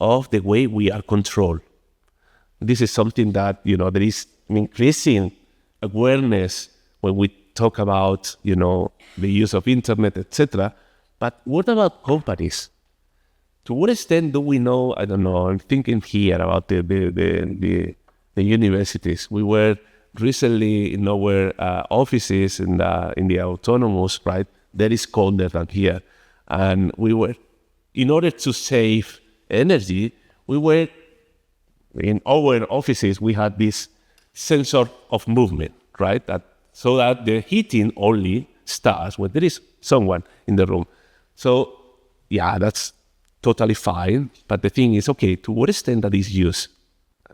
of the way we are controlled? This is something that, there is increasing awareness when we talk about, the use of internet, etc. But what about companies? To what extent do we know? I don't know. I'm thinking here about the universities. We were recently in our offices in the Autònomos, right? That is colder than here. And we were, in order to save energy, we were, in our offices, we had this sensor of movement, right? So that the heating only starts when there is someone in the room. So, yeah, that's totally fine. But the thing is, okay, to what extent that is used?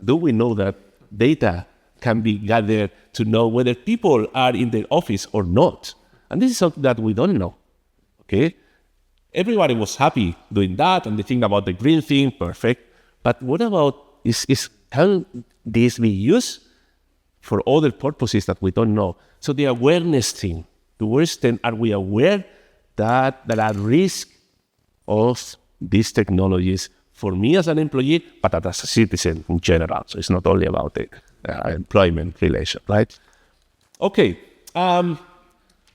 Do we know that data can be gathered to know whether people are in the office or not? And this is something that we don't know, okay? Everybody was happy doing that, and they think about the green thing, perfect. But what about, can this be used for other purposes that we don't know? So the awareness thing, to what extent are we aware that there are risks of these technologies for me as an employee, but as a citizen in general? So it's not only about the employment relation, right? Okay,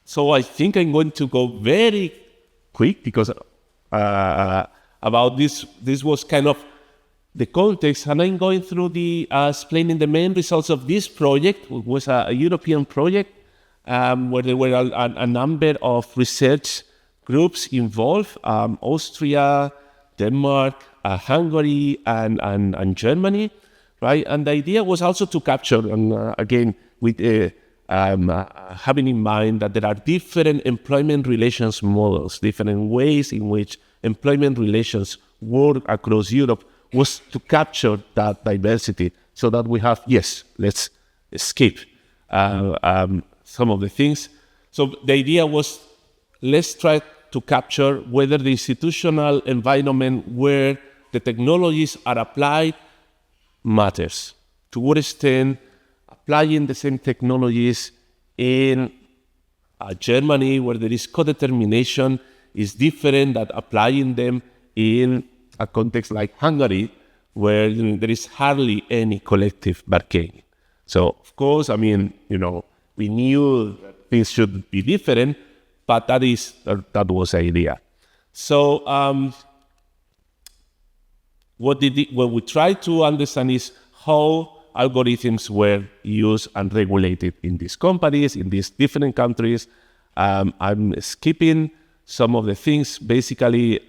so I think I'm going to go very quick because about this was kind of the context, and I'm going through the explaining the main results of this project. It was a European project where there were a number of research groups involved, Austria, Denmark, Hungary, and Germany, right? And the idea was also to capture, and again, with having in mind that there are different employment relations models, different ways in which employment relations work across Europe, was to capture that diversity so that we have, yes, let's skip some of the things. So the idea was, let's try to capture whether the institutional environment where the technologies are applied matters. To what extent applying the same technologies in Germany, where there is co-determination, is different than applying them in a context like Hungary, where there is hardly any collective bargaining. So, of course, I mean, we knew that things should be different, but that was the idea. So, what we tried to understand is how algorithms were used and regulated in these companies, in these different countries. I'm skipping some of the things. Basically,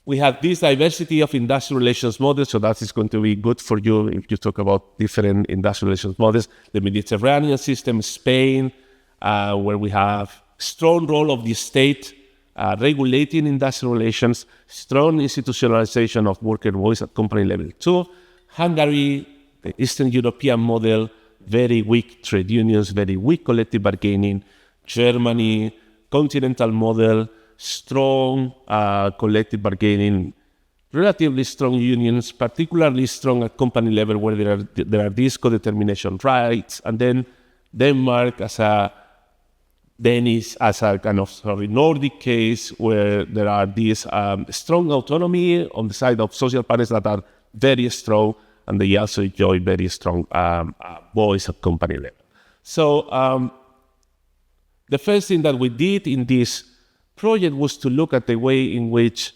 we have this diversity of industrial relations models, so that is going to be good for you if you talk about different industrial relations models. The Mediterranean system, Spain, where we have strong role of the state regulating industrial relations, strong institutionalization of worker voice at company level too. Hungary, the Eastern European model, very weak trade unions, very weak collective bargaining. Germany, continental model, strong collective bargaining, relatively strong unions, particularly strong at company level where there are these co-determination rights. And then Denmark as a kind of Nordic case where there are these strong autonomy on the side of social partners that are very strong, and they also enjoy very strong voice at company level. So the first thing that we did in this project was to look at the way in which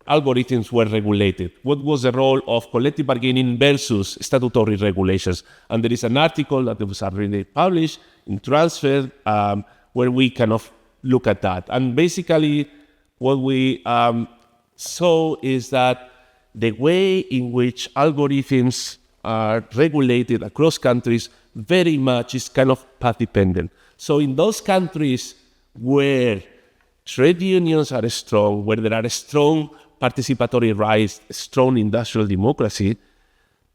algorithms were regulated. What was the role of collective bargaining versus statutory regulations? And there is an article that was already published in Transfer where we kind of look at that. And basically what we saw is that the way in which algorithms are regulated across countries very much is kind of path dependent. So in those countries where trade unions are strong, where there are strong participatory rights, strong industrial democracy,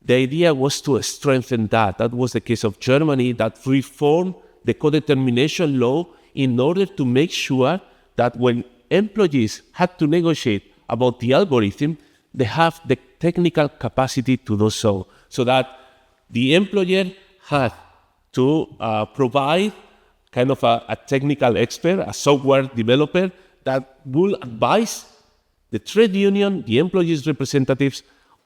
the idea was to strengthen that. That was the case of Germany, that reformed the co-determination law in order to make sure that when employees had to negotiate about the algorithm, they have the technical capacity to do so, so that the employer had to provide kind of a technical expert, a software developer that will advise the trade union, the employees' representatives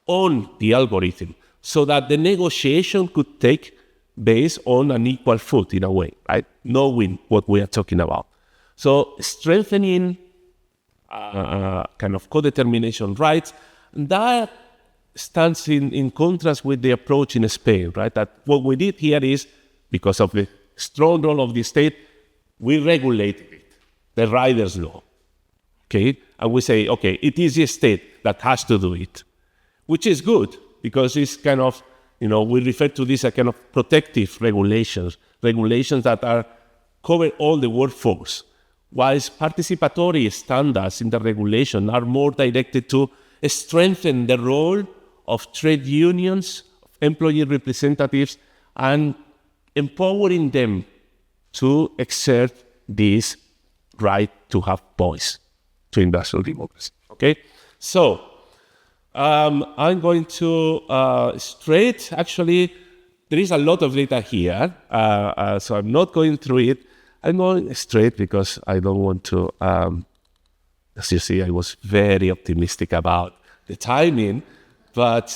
on the algorithm, so that the negotiation could take based on an equal foot in a way, right? Knowing what we are talking about. So strengthening kind of co-determination rights, that stands in contrast with the approach in Spain, right? That what we did here is, because of the strong role of the state, we regulated it, the riders' law, okay? And we say, okay, it is the state that has to do it, which is good, because it's kind of, we refer to this as kind of protective regulations that cover all the workforce, whilst participatory standards in the regulation are more directed to strengthen the role of trade unions, employee representatives, and empowering them to exert this right to have voice to industrial democracy. Okay, so I'm going to straight. Actually, there is a lot of data here, so I'm not going through it. I'm going straight because I don't want to. As you see, I was very optimistic about the timing, but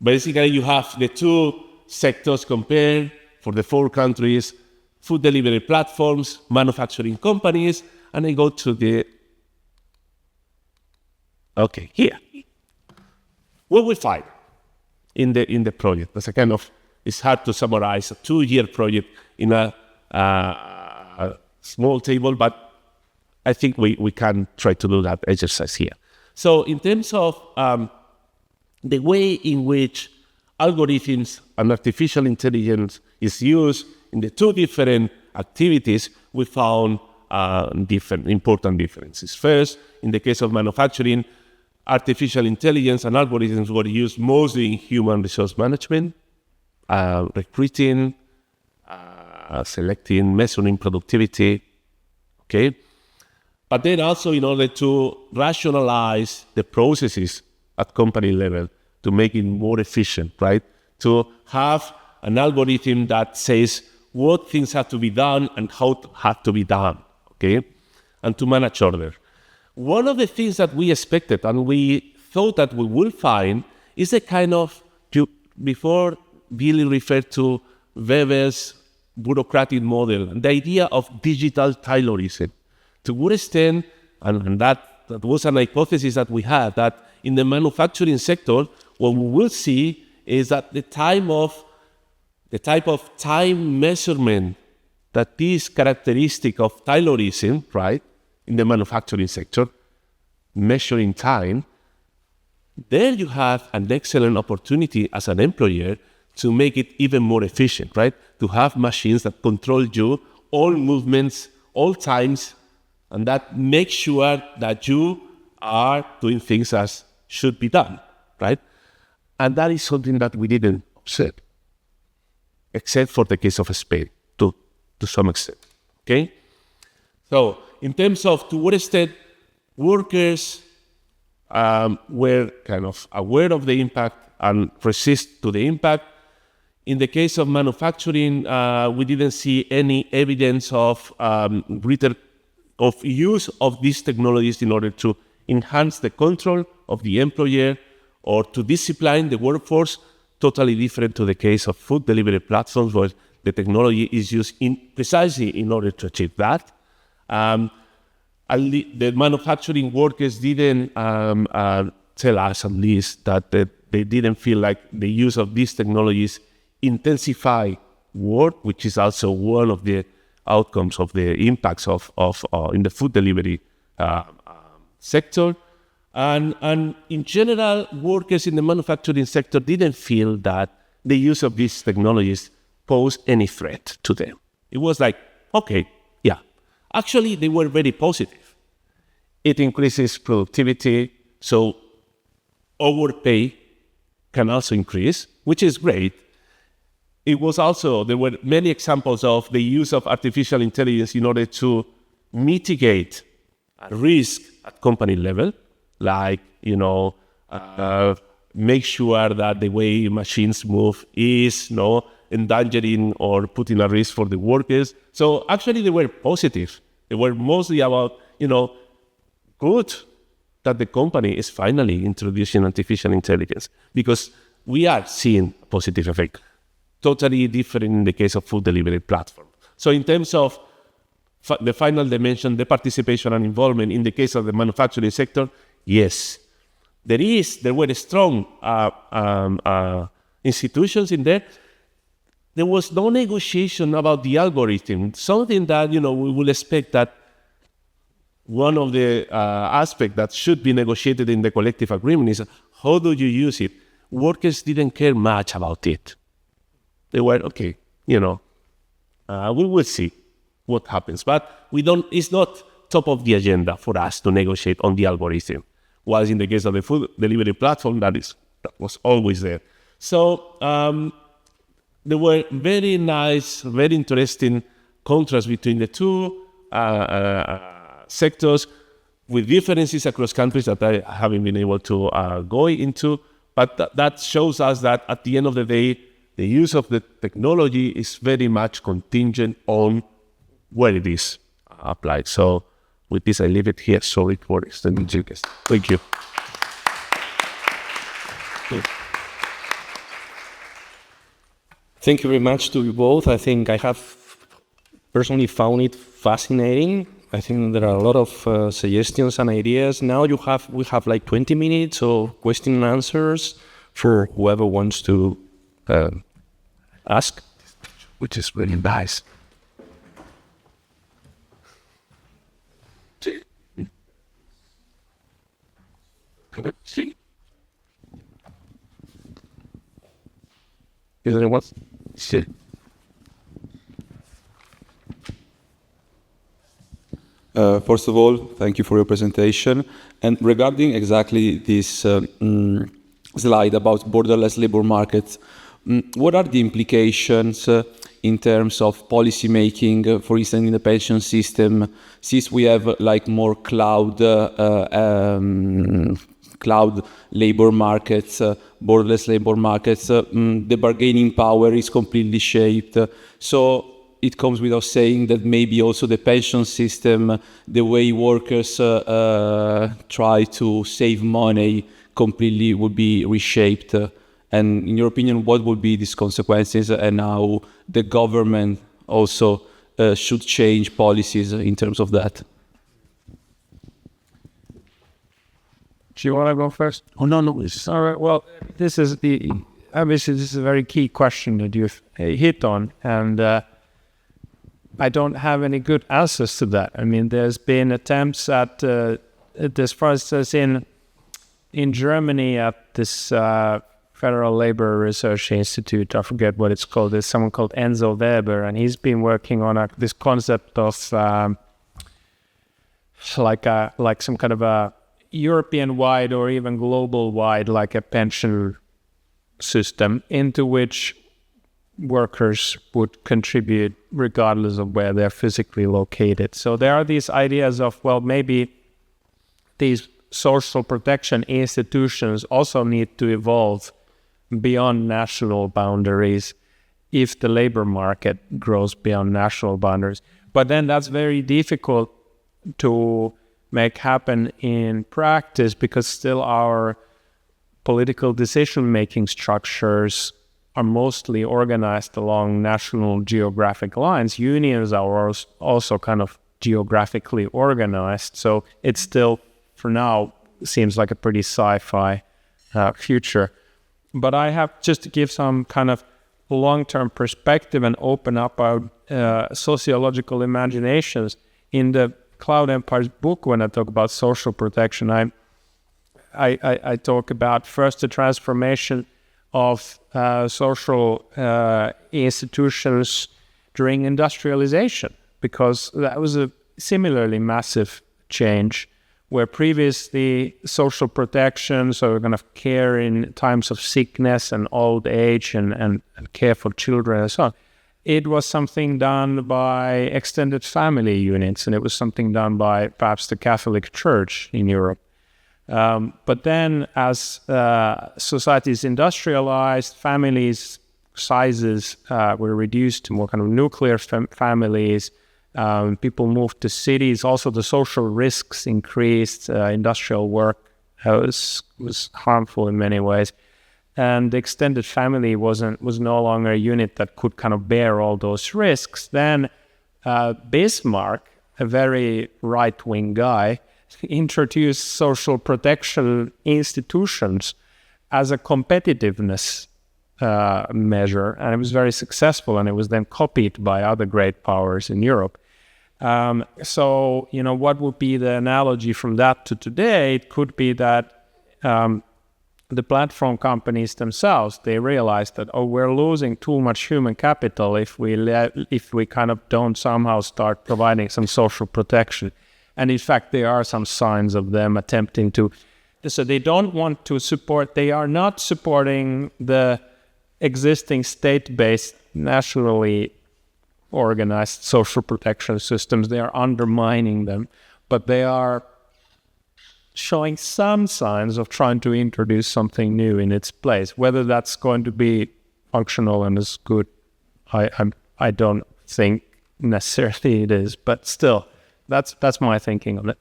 basically you have the two sectors compared for the 4 countries: food delivery platforms, manufacturing companies, and I go to the, okay, here. What we find in the project, that's a kind of, it's hard to summarize a 2-year project in a small table, but I think we can try to do that exercise here. So in terms of the way in which algorithms and artificial intelligence is used in the two different activities, we found different important differences. First, in the case of manufacturing, artificial intelligence and algorithms were used mostly in human resource management, recruiting, selecting, measuring productivity, okay? But then also in order to rationalize the processes at company level to make it more efficient, right? To have an algorithm that says what things have to be done and how to have to be done, okay? And to manage order. One of the things that we expected and we thought that we will find is a kind of, before Vili referred to Weber's bureaucratic model, the idea of digital Taylorism. To what extent, and that was an hypothesis that we had, that in the manufacturing sector, what we will see is that the type of time measurement that is characteristic of Taylorism, right, in the manufacturing sector, measuring time, there you have an excellent opportunity as an employer to make it even more efficient, right? To have machines that control you, all movements, all times, and that makes sure that you are doing things as should be done, right? And that is something that we didn't observe, except for the case of Spain, to some extent, okay? So in terms of to what extent workers were kind of aware of the impact and resist to the impact, in the case of manufacturing, we didn't see any evidence of use of these technologies in order to enhance the control of the employer or to discipline the workforce, totally different to the case of food delivery platforms where the technology is used precisely in order to achieve that. The manufacturing workers didn't tell us, at least, that they didn't feel like the use of these technologies intensify work, which is also one of the outcomes of the impacts of in the food delivery sector. And in general, workers in the manufacturing sector didn't feel that the use of these technologies posed any threat to them. It was like, okay, yeah. Actually, they were very positive. It increases productivity, so our pay can also increase, which is great. It was also, there were many examples of the use of artificial intelligence in order to mitigate a risk at company level, like, make sure that the way machines move is endangering or putting a risk for the workers. So actually they were positive. They were mostly about, good that the company is finally introducing artificial intelligence because we are seeing a positive effect. Totally different in the case of food delivery platform. So in terms of the final dimension, the participation and involvement in the case of the manufacturing sector, yes, there were strong institutions in there. There was no negotiation about the algorithm, something that, we will expect that one of the aspects that should be negotiated in the collective agreement is how do you use it? Workers didn't care much about it. They were, okay, we will see what happens. But it's not top of the agenda for us to negotiate on the algorithm. Whilst in the case of the food delivery platform, that was always there. So there were very nice, very interesting contrasts between the two sectors with differences across countries that I haven't been able to go into. But that shows us that at the end of the day, the use of the technology is very much contingent on where it is applied. So with this, I leave it here. Sorry for extending the guest. Thank you. Thank you very much to you both. I think I have personally found it fascinating. I think there are a lot of suggestions and ideas. Now we have like 20 minutes of question and answers for whoever wants to ask. Which is really nice. Is there anyone? Shit. First of all, thank you for your presentation. And regarding exactly this slide about borderless labor markets, what are the implications in terms of policy making, for instance, in the pension system, since we have like more cloud labor markets, borderless labor markets, the bargaining power is completely shaped. So it comes without saying that maybe also the pension system, the way workers try to save money completely would be reshaped. And in your opinion, what would be these consequences and how the government also should change policies in terms of that? Do you want to go first? Oh, no. All right. Well, obviously this is a very key question that you've hit on, and I don't have any good answers to that. I mean, there's been attempts at this, for instance, in Germany at this Federal Labor Research Institute, I forget what it's called. There's someone called Enzo Weber, and he's been working on this concept of like some kind of a European-wide or even global-wide, like a pension system into which workers would contribute regardless of where they're physically located. So there are these ideas of, well, maybe these social protection institutions also need to evolve beyond national boundaries if the labor market grows beyond national boundaries. But then that's very difficult to make happen in practice because still our political decision-making structures are mostly organized along national geographic lines. Unions are also kind of geographically organized. So it still, for now, seems like a pretty sci-fi future. But I have just to give some kind of long-term perspective and open up our sociological imaginations. In the Cloud Empire's book, when I talk about social protection, I talk about first the transformation of social institutions during industrialization, because that was a similarly massive change where previously social protection, so kind of care in times of sickness and old age and care for children and so on, it was something done by extended family units, and it was something done by perhaps the Catholic Church in Europe. But then as societies industrialized, families' sizes were reduced to more kind of nuclear families. People moved to cities. Also, the social risks increased. Industrial work was harmful in many ways. And the extended family was no longer a unit that could kind of bear all those risks. Then Bismarck, a very right-wing guy, introduced social protection institutions as a competitiveness measure, and it was very successful, and it was then copied by other great powers in Europe. So, what would be the analogy from that to today? It could be that the platform companies themselves, they realized that, we're losing too much human capital if we kind of don't somehow start providing some social protection. And in fact, there are some signs of them attempting to. So they don't want to support, they are not supporting the existing state-based, nationally organized social protection systems. They are undermining them, but they are showing some signs of trying to introduce something new in its place. Whether that's going to be functional and as good, I don't think necessarily it is, but still, that's my thinking on it.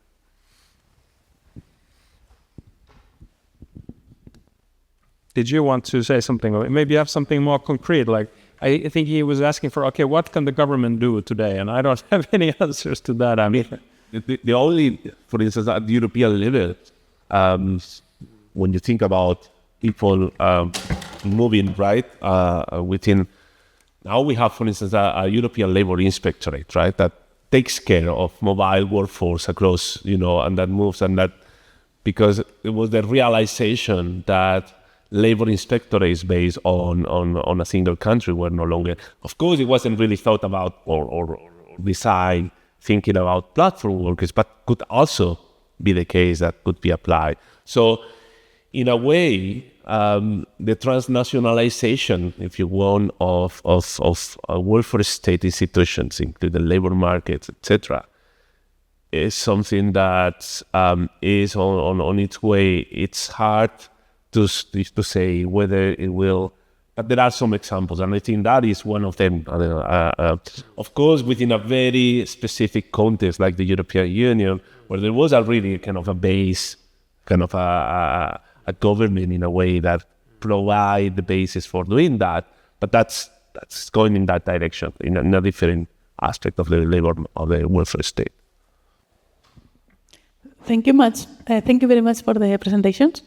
Did you want to say something? Maybe you have something more concrete. Like, I think he was asking for, okay, what can the government do today? And I don't have any answers to that. I mean, the only, for instance, at the European level, when you think about people moving, right, within, now we have, for instance, a European Labor Inspectorate, right, that takes care of mobile workforce across, and that moves, and that, because it was the realization that labor inspectorates based on a single country were no longer. Of course, it wasn't really thought about or designed thinking about platform workers, but could also be the case that could be applied. So, in a way, the transnationalization, if you want, of welfare state institutions, including labor markets, etc., is something that is on its way. It's hard to say whether it will, but there are some examples, and I think that is one of them. Of course, within a very specific context like the European Union, where there was already kind of a base, kind of a government in a way that provide the basis for doing that, but that's going in that direction in a different aspect of the labor of the welfare state. Thank you much. Thank you very much for the presentations.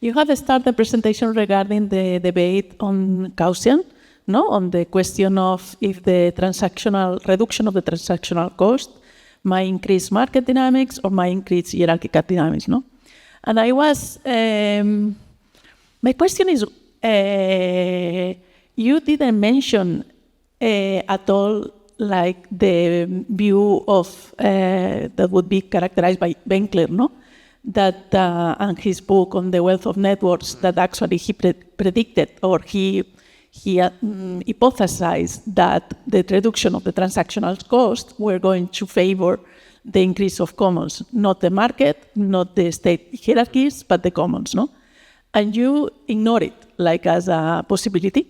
You have started the presentation regarding the debate on Gaussian, no? On the question of if the reduction of the transactional cost might increase market dynamics or might increase hierarchical dynamics, no? And I was, my question is, you didn't mention at all like the view of that would be characterized by Winkler, no? That and his book on the wealth of networks, that actually he predicted, or he hypothesized that the reduction of the transactional cost were going to favor the increase of commons, not the market, not the state hierarchies, but the commons, no? And you ignore it like as a possibility.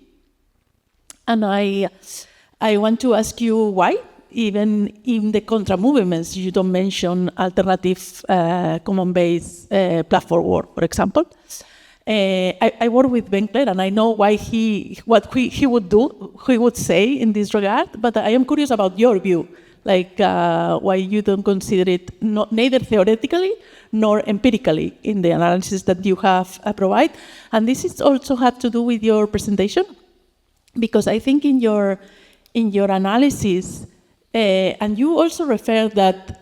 And I want to ask you why, even in the contra movements, you don't mention alternative common-based platform work, for example. I work with Winkler, and I know what he would do, he would say in this regard, but I am curious about your view, like why you don't consider it neither theoretically nor empirically in the analysis that you have provided. And this is also have to do with your presentation, because I think in your analysis, and you also refer that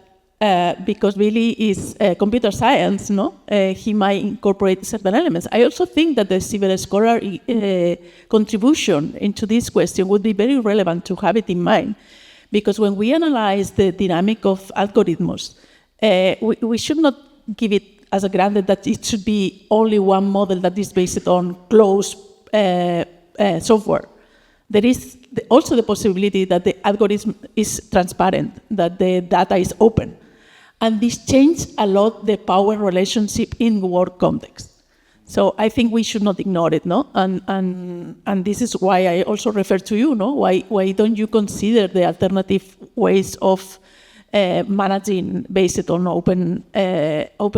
because Vili is computer science, no, he might incorporate certain elements. I also think that the civil scholar contribution into this question would be very relevant to have it in mind, because when we analyze the dynamic of algorithms, we should not give it as a granted that it should be only one model that is based on closed software. There is also the possibility that the algorithm is transparent, that the data is open. And this changes a lot the power relationship in work context. So I think we should not ignore it, no? And this is why I also refer to you, no? Why don't you consider the alternative ways of managing based on open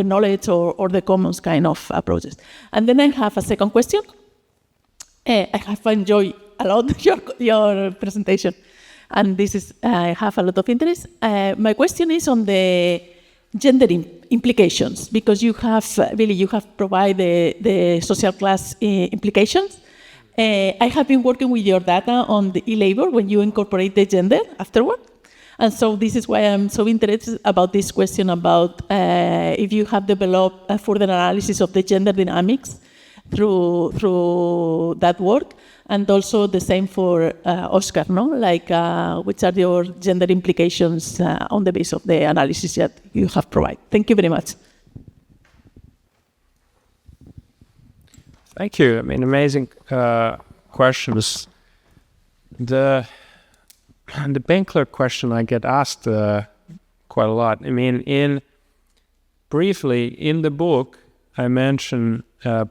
knowledge or the commons kind of approaches? And then I have a second question. I have enjoyed a lot your presentation, and this is I have a lot of interest. My question is on the gender implications, because you have Vili, you have provided the social class implications. I have been working with your data on the e-labor when you incorporate the gender afterward, and so this is why I'm so interested about this question about if you have developed a further analysis of the gender dynamics through that work. And also the same for Oscar, no? Like, which are your gender implications on the basis of the analysis that you have provided? Thank you very much. Thank you. I mean, amazing questions. The Winkler question I get asked quite a lot. I mean, briefly in the book, I mention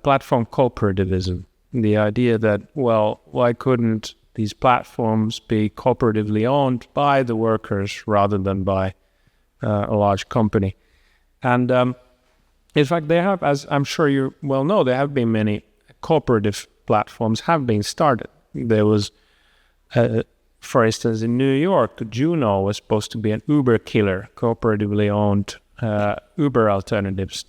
platform cooperativism. The idea that, well, why couldn't these platforms be cooperatively owned by the workers rather than by a large company? And in fact, they have, as I'm sure you well know, there have been many cooperative platforms have been started. There was, for instance, in New York, Juno was supposed to be an Uber killer, cooperatively owned Uber alternatives.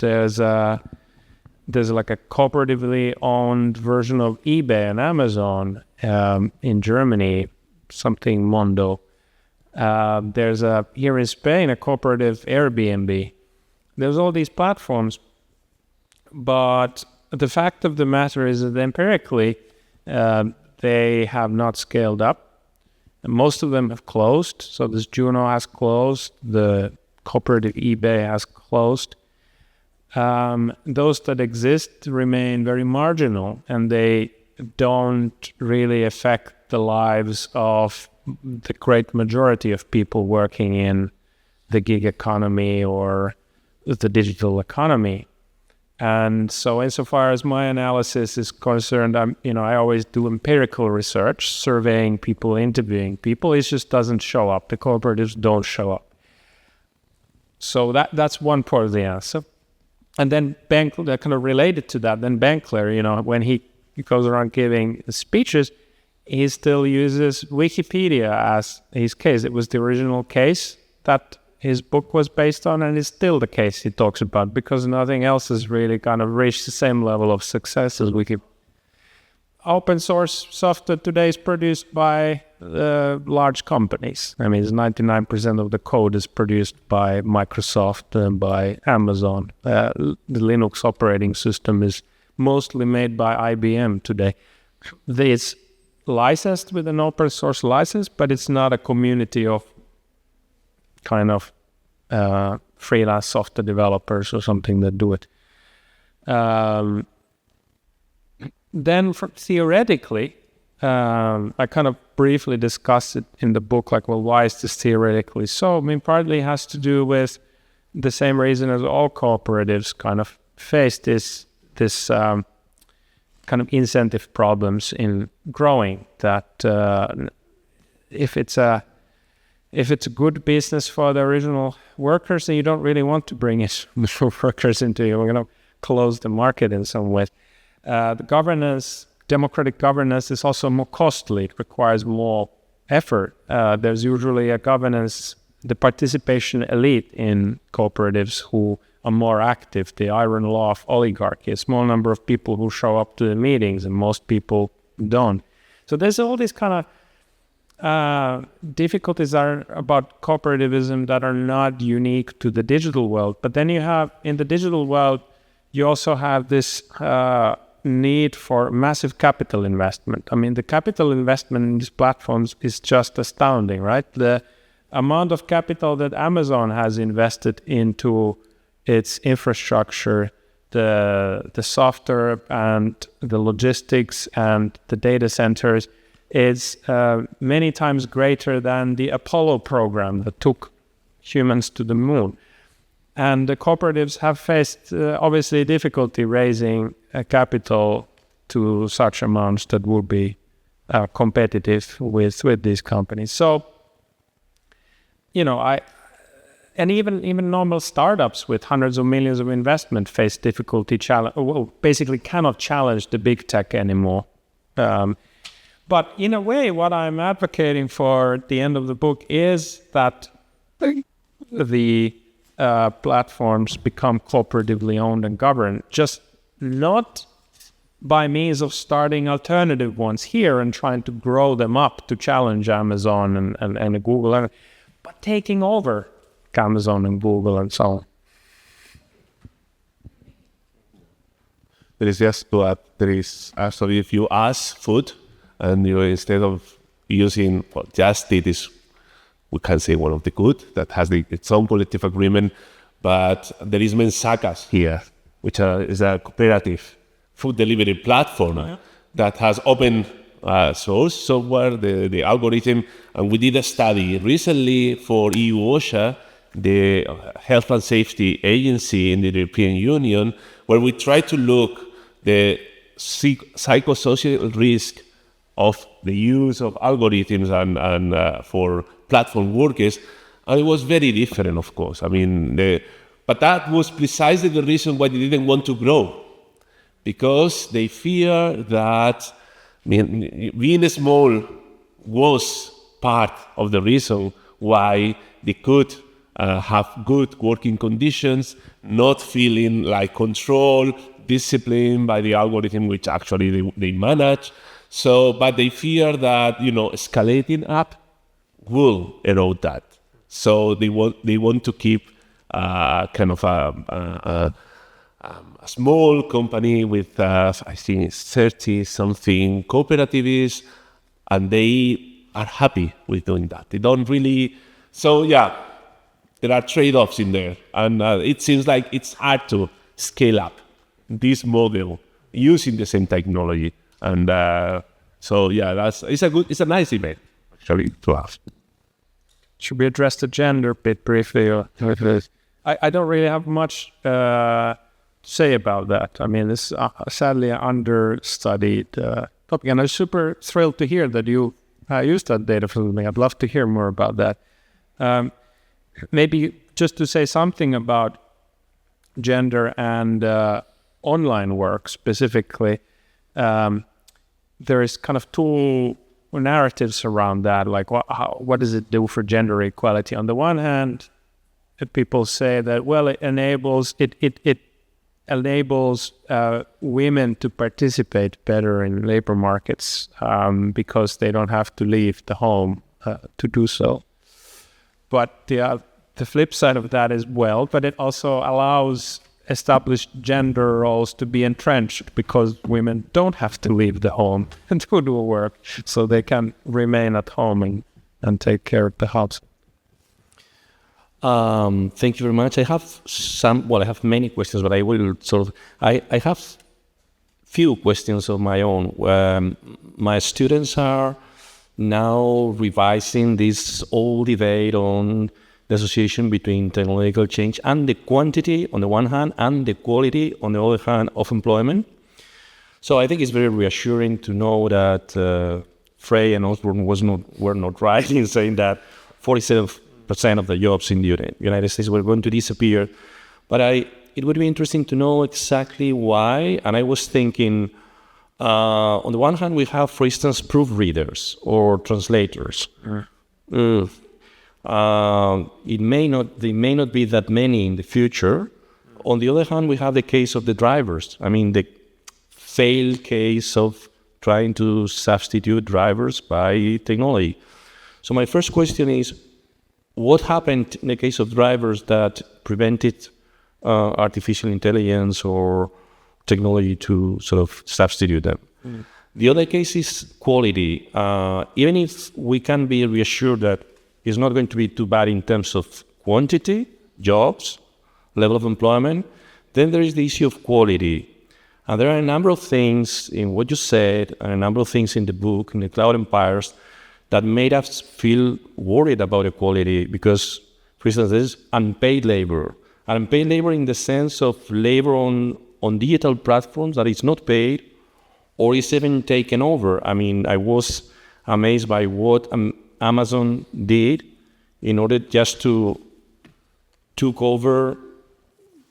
There's like a cooperatively owned version of eBay and Amazon in Germany, something Mondo. There's here in Spain, a cooperative Airbnb. There's all these platforms, but the fact of the matter is that empirically, they have not scaled up. Most of them have closed. So this Juno has closed. The cooperative eBay has closed. Those that exist remain very marginal, and they don't really affect the lives of the great majority of people working in the gig economy or the digital economy. And so insofar as my analysis is concerned, I always do empirical research, surveying people, interviewing people. It just doesn't show up. The cooperatives don't show up. So that's one part of the answer. And then that kind of related to that, then Benkler, when he goes around giving speeches, he still uses Wikipedia as his case. It was the original case that his book was based on, and it's still the case he talks about, because nothing else has really kind of reached the same level of success as Wikipedia. Open source software today is produced by large companies. I mean, 99% of the code is produced by Microsoft and by Amazon. The Linux operating system is mostly made by IBM today. It's licensed with an open source license, but it's not a community of kind of freelance software developers or something that do it. Then theoretically, I kind of briefly discussed it in the book, like, well, why is this theoretically so? I mean, partly it has to do with the same reason as all cooperatives kind of face this kind of incentive problems in growing, that if it's a good business for the original workers, then you don't really want to bring it workers into it. We're going to close the market in some way. The governance, democratic governance, is also more costly. It requires more effort. There's usually a governance, the participation elite in cooperatives who are more active, the iron law of oligarchy, a small number of people who show up to the meetings and most people don't. So there's all these kind of difficulties are about cooperativism that are not unique to the digital world. But then you have, in the digital world, you also have this need for massive capital investment. I mean, the capital investment in these platforms is just astounding, right? The amount of capital that Amazon has invested into its infrastructure, the software and the logistics and the data centers, is many times greater than the Apollo program that took humans to the moon. And the cooperatives have faced, obviously, difficulty raising capital to such amounts that would be competitive with these companies. So, and even normal startups with hundreds of millions of investment face difficulty, basically cannot challenge the big tech anymore. But in a way, what I'm advocating for at the end of the book is that the platforms become cooperatively owned and governed, just not by means of starting alternative ones here and trying to grow them up to challenge Amazon and Google, but taking over Amazon and Google and so on. There is just to add, there is actually, if you ask food, and instead of using just it is, we can say one of the good that has its own collective agreement, but there is Mensakas here, which is a cooperative food delivery platform that has open source software, the algorithm, and we did a study recently for EU OSHA, the Health and Safety Agency in the European Union, where we tried to look the psychosocial risk of the use of algorithms and for platform workers, and it was very different, of course. I mean, but that was precisely the reason why they didn't want to grow, because they fear that being small was part of the reason why they could have good working conditions, not feeling like controlled, disciplined by the algorithm, which actually they manage. So, but they fear that, escalating up will erode that. So they want to keep kind of a a small company with, I think, 30-something cooperatives, and they are happy with doing that. They don't really... So, yeah, there are trade-offs in there. And it seems like it's hard to scale up this model using the same technology. And so, yeah, it's a nice event, actually, to have. Should we address the gender bit briefly? I don't really have much to say about that. I mean, it's sadly an understudied topic, and I'm super thrilled to hear that you used that data for something. I'd love to hear more about that. Maybe just to say something about gender and online work specifically, there is kind of two narratives around that, like what does it do for gender equality? On the one hand, people say that, well, it enables women to participate better in labor markets because they don't have to leave the home to do so. But the flip side of that is, well, but it also allows established gender roles to be entrenched because women don't have to leave the home and to do work, so they can remain at home and take care of the house. Thank you very much. I have many questions, but I will I have few questions of my own. My students are now revising this old debate on the association between technological change and the quantity on the one hand and the quality on the other hand of employment. So I think it's very reassuring to know that Frey and Osborne were not right in saying that 47% of the jobs in the United States were going to disappear. But it would be interesting to know exactly why. And I was thinking, on the one hand, we have, for instance, proofreaders or translators. They may not be that many in the future. On the other hand, we have the case of the drivers. I mean, the failed case of trying to substitute drivers by technology. So my first question is, what happened in the case of drivers that prevented artificial intelligence or technology to sort of substitute them? The other case is quality. Even if we can be reassured that it's not going to be too bad in terms of quantity, jobs, level of employment, then there is the issue of quality. And there are a number of things in what you said and a number of things in the book, in the Cloud Empires, that made us feel worried about equality because, for instance, there's unpaid labor. Unpaid labor in the sense of labor on digital platforms that is not paid or is even taken over. I mean, I was amazed by what Amazon did in order just to took over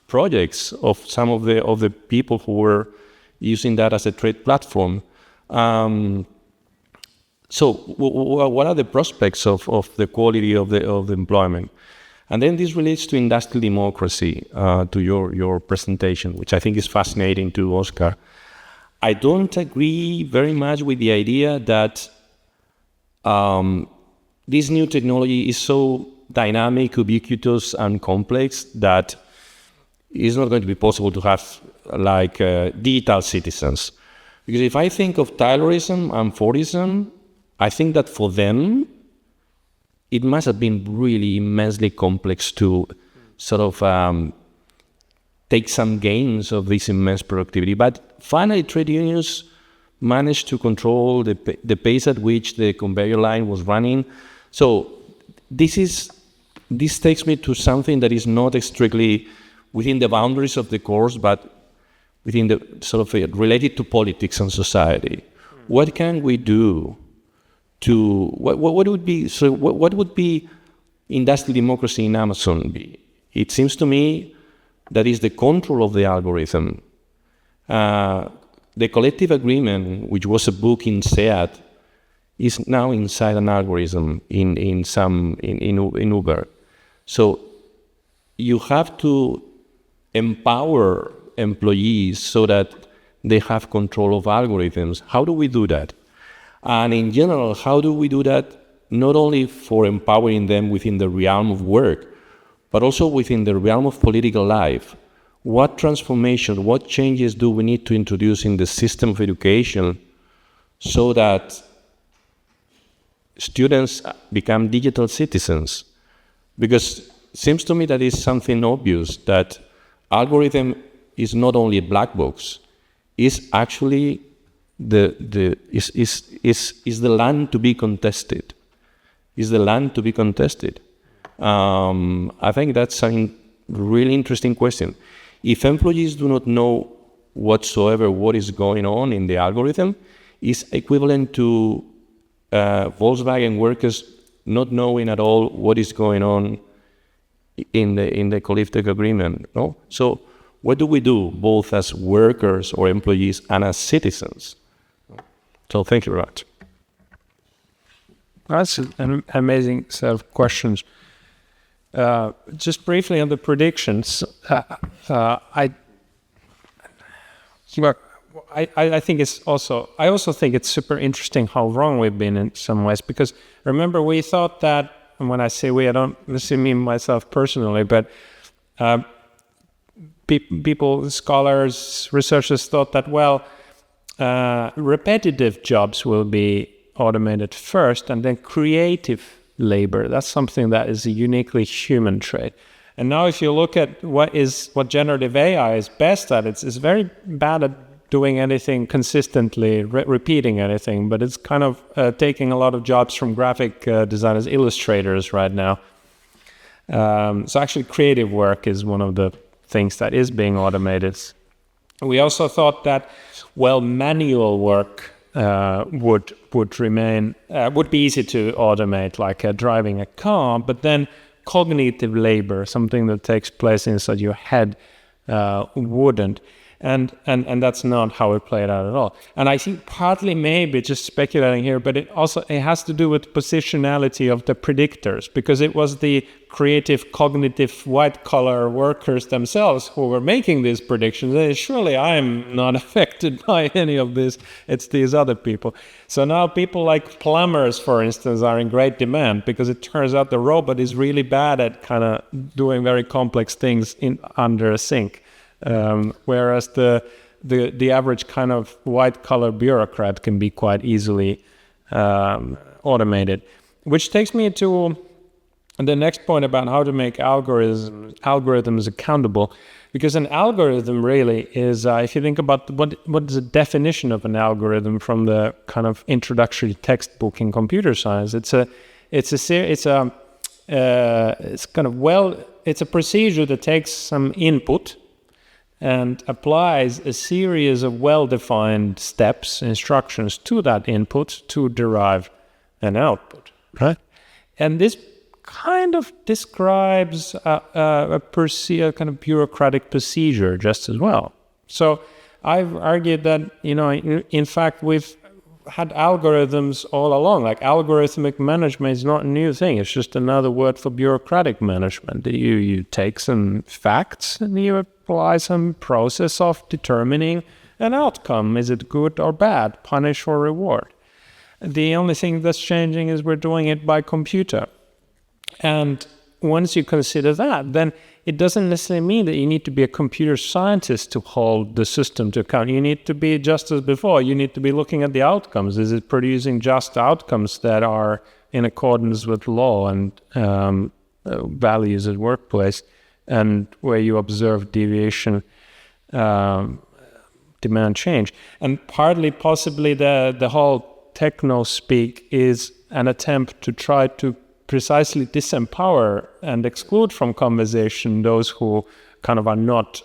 projects of some of the people who were using that as a trade platform. So what are the prospects of the quality of the employment? And then this relates to industrial democracy, to your presentation, which I think is fascinating to Oscar. I don't agree very much with the idea that this new technology is so dynamic, ubiquitous, and complex that it's not going to be possible to have like digital citizens. Because if I think of Taylorism and Fordism, I think that for them, it must have been really immensely complex to sort of take some gains of this immense productivity. But finally, trade unions managed to control the pace at which the conveyor line was running. So this takes me to something that is not strictly within the boundaries of the course, but within the sort of related to politics and society. What can we do to what would be industrial democracy in Amazon be? It seems to me that is the control of the algorithm. The collective agreement, which was a book in SEAT, is now inside an algorithm in Uber. So you have to empower employees so that they have control of algorithms. How do we do that? And in general, how do we do that not only for empowering them within the realm of work, but also within the realm of political life? what transformation, what changes do we need to introduce in the system of education so that students become digital citizens? Because it seems to me that it's something obvious that algorithm is not a black box, is actually is the land to be contested. Is the land to be contested? I think that's a really interesting question. If employees do not know whatsoever what is going on in the algorithm, it's equivalent to Volkswagen workers not knowing at all what is going on in the collective agreement. No? So what do we do, both as workers or employees and as citizens? So thank you very much. That's an amazing set of questions. Just briefly on the predictions, I think it's also, I also think it's super interesting how wrong we've been in some ways, because remember we thought that, and when I say we, I don't necessarily mean myself personally, but people, scholars, researchers thought that, well, repetitive jobs will be automated first, and then creative labor, that's something that is a uniquely human trait. And now if you look at what generative AI is best at, it's very bad at doing anything consistently, repeating anything, but it's kind of taking a lot of jobs from graphic designers, illustrators right now. So actually creative work is one of the things that is being automated. We also thought that, well, manual work would be easy to automate, like driving a car, but then cognitive labor, something that takes place inside your head, wouldn't. And that's not how it played out at all. And I think partly, maybe just speculating here, but it has to do with positionality of the predictors, because it was the creative, cognitive, white-collar workers themselves who were making these predictions. And surely I'm not affected by any of this. It's these other people. So now people like plumbers, for instance, are in great demand, because it turns out the robot is really bad at kind of doing very complex things under a sink. Whereas the average kind of white-collar bureaucrat can be quite easily automated. Which takes me to the next point about how to make algorithms accountable. Because an algorithm really is, if you think about what is the definition of an algorithm from the kind of introductory textbook in computer science, it's a procedure that takes some input and applies a series of well-defined steps, instructions to that input to derive an output, right? And this kind of describes a kind of bureaucratic procedure just as well. So I've argued that, in fact, we've had algorithms all along. Like algorithmic management is not a new thing. It's just another word for bureaucratic management. You take some facts and you apply some process of determining an outcome. Is it good or bad? Punish or reward? The only thing that's changing is we're doing it by computer. And once you consider that, then it doesn't necessarily mean that you need to be a computer scientist to hold the system to account. You need to be, just as before, you need to be looking at the outcomes. Is it producing just outcomes that are in accordance with law and values at workplace, and where you observe deviation, demand change? And partly, possibly, the whole techno-speak is an attempt to try to precisely disempower and exclude from conversation those who kind of are not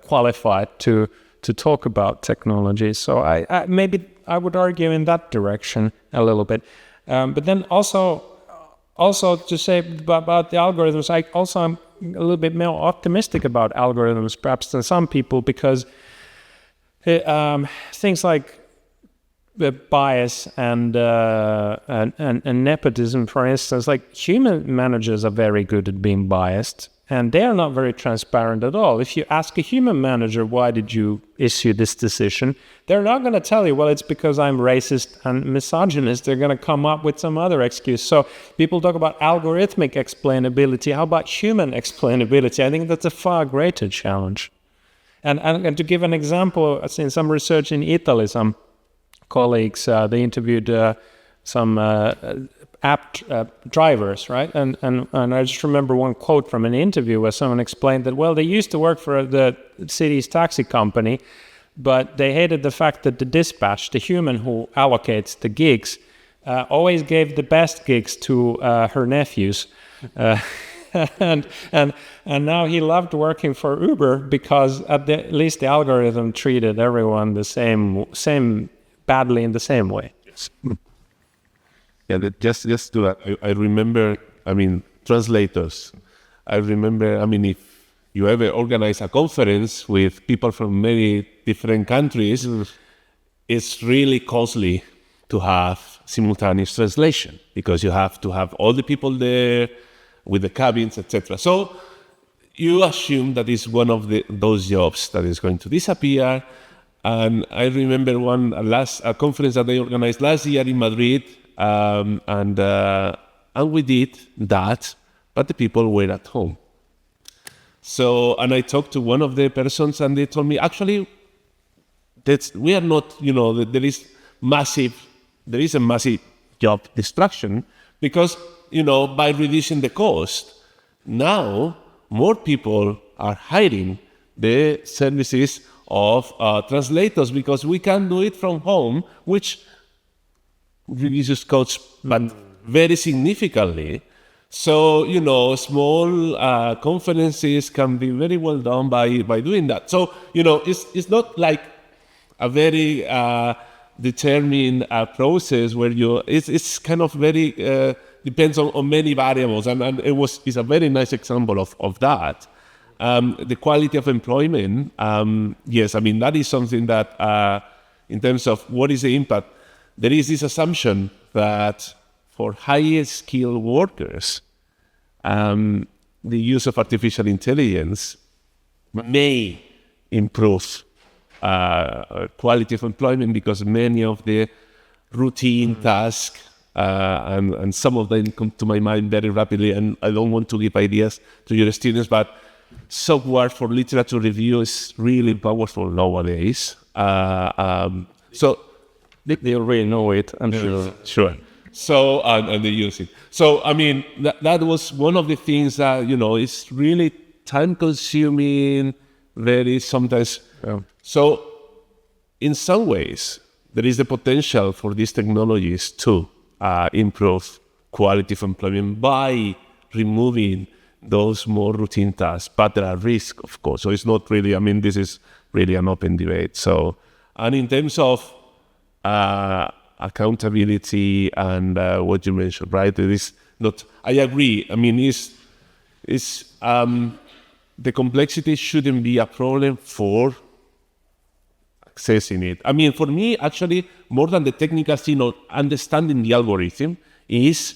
qualified to talk about technology. So I maybe I would argue in that direction a little bit. But then also to say about the algorithms, I'm a little bit more optimistic about algorithms perhaps than some people, because things like the bias and nepotism, for instance, like human managers are very good at being biased, and they are not very transparent at all. If you ask a human manager, why did you issue this decision, they're not going to tell you, well, it's because I'm racist and misogynist. They're going to come up with some other excuse. So people talk about algorithmic explainability. How about human explainability? I think that's a far greater challenge. And to give an example, I've seen some research in Italy, some colleagues, they interviewed some app drivers, right? And I just remember one quote from an interview where someone explained that, well, they used to work for the city's taxi company, but they hated the fact that the dispatch, the human who allocates the gigs, always gave the best gigs to her nephews. And now he loved working for Uber because at least the algorithm treated everyone the same badly in the same way. Yes. Yeah, just to that, I remember, translators. I remember, if you ever organize a conference with people from many different countries, it's really costly to have simultaneous translation because you have to have all the people there with the cabins, etc. So you assume that it's one of those jobs that is going to disappear. And I remember a conference that they organized last year in Madrid, and we did that, but the people were at home. So, and I talked to one of the persons, and they told me, actually, we are not, there is a massive job destruction because, by reducing the cost, now more people are hiring the services of translators because we can do it from home, which reduces costs, but very significantly. So, small conferences can be very well done by doing that. So, it's not like a very determined process where it's kind of very, depends on many variables. And it's a very nice example of that. The quality of employment, yes, that is something that, in terms of what is the impact, there is this assumption that for higher skilled workers, the use of artificial intelligence may improve quality of employment because many of the routine tasks, and some of them come to my mind very rapidly, and I don't want to give ideas to your students, but software for literature review is really powerful nowadays. So they already know it, I'm sure. Sure. So, and they use it. So, that was one of the things that, is really time-consuming, very sometimes. Yeah. So, in some ways, there is the potential for these technologies to improve quality of employment by removing those more routine tasks, but there are risks, of course. So it's not really, this is really an open debate. So, and in terms of accountability and what you mentioned, right? There is not, I agree. The complexity shouldn't be a problem for accessing it. For me, actually, more than the technical thing of understanding the algorithm is,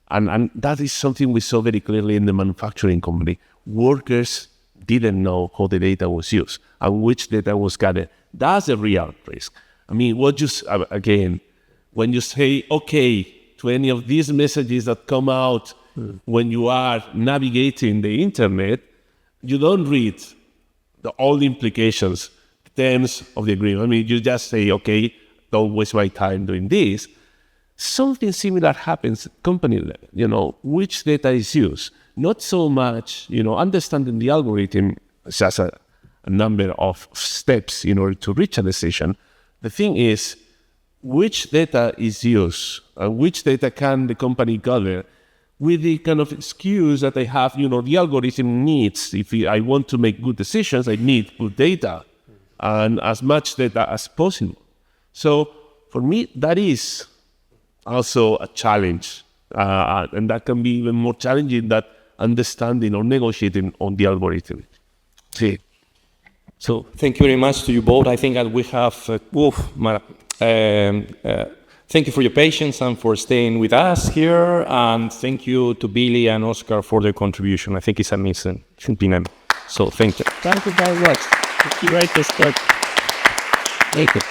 and that is something we saw very clearly in the manufacturing company. Workers didn't know how the data was used and which data was gathered. That's a real risk. When you say, okay, to any of these messages that come out when you are navigating the internet, you don't read all the implications, the terms of the agreement. You just say, okay, don't waste my time doing this. Something similar happens at company level, which data is used. Not so much, understanding the algorithm is just a number of steps in order to reach a decision. The thing is, which data is used and which data can the company gather with the kind of excuse that I have, the algorithm needs, if I want to make good decisions, I need good data and as much data as possible. So for me, that is also a challenge. And that can be even more challenging than understanding or negotiating on the algorithm. See. So thank you very much to you both. I think that we have, thank you for your patience and for staying with us here. And thank you to Vili and Oscar for their contribution. I think it's amazing. So thank you. Thank you very much. Great discussion. Thank you.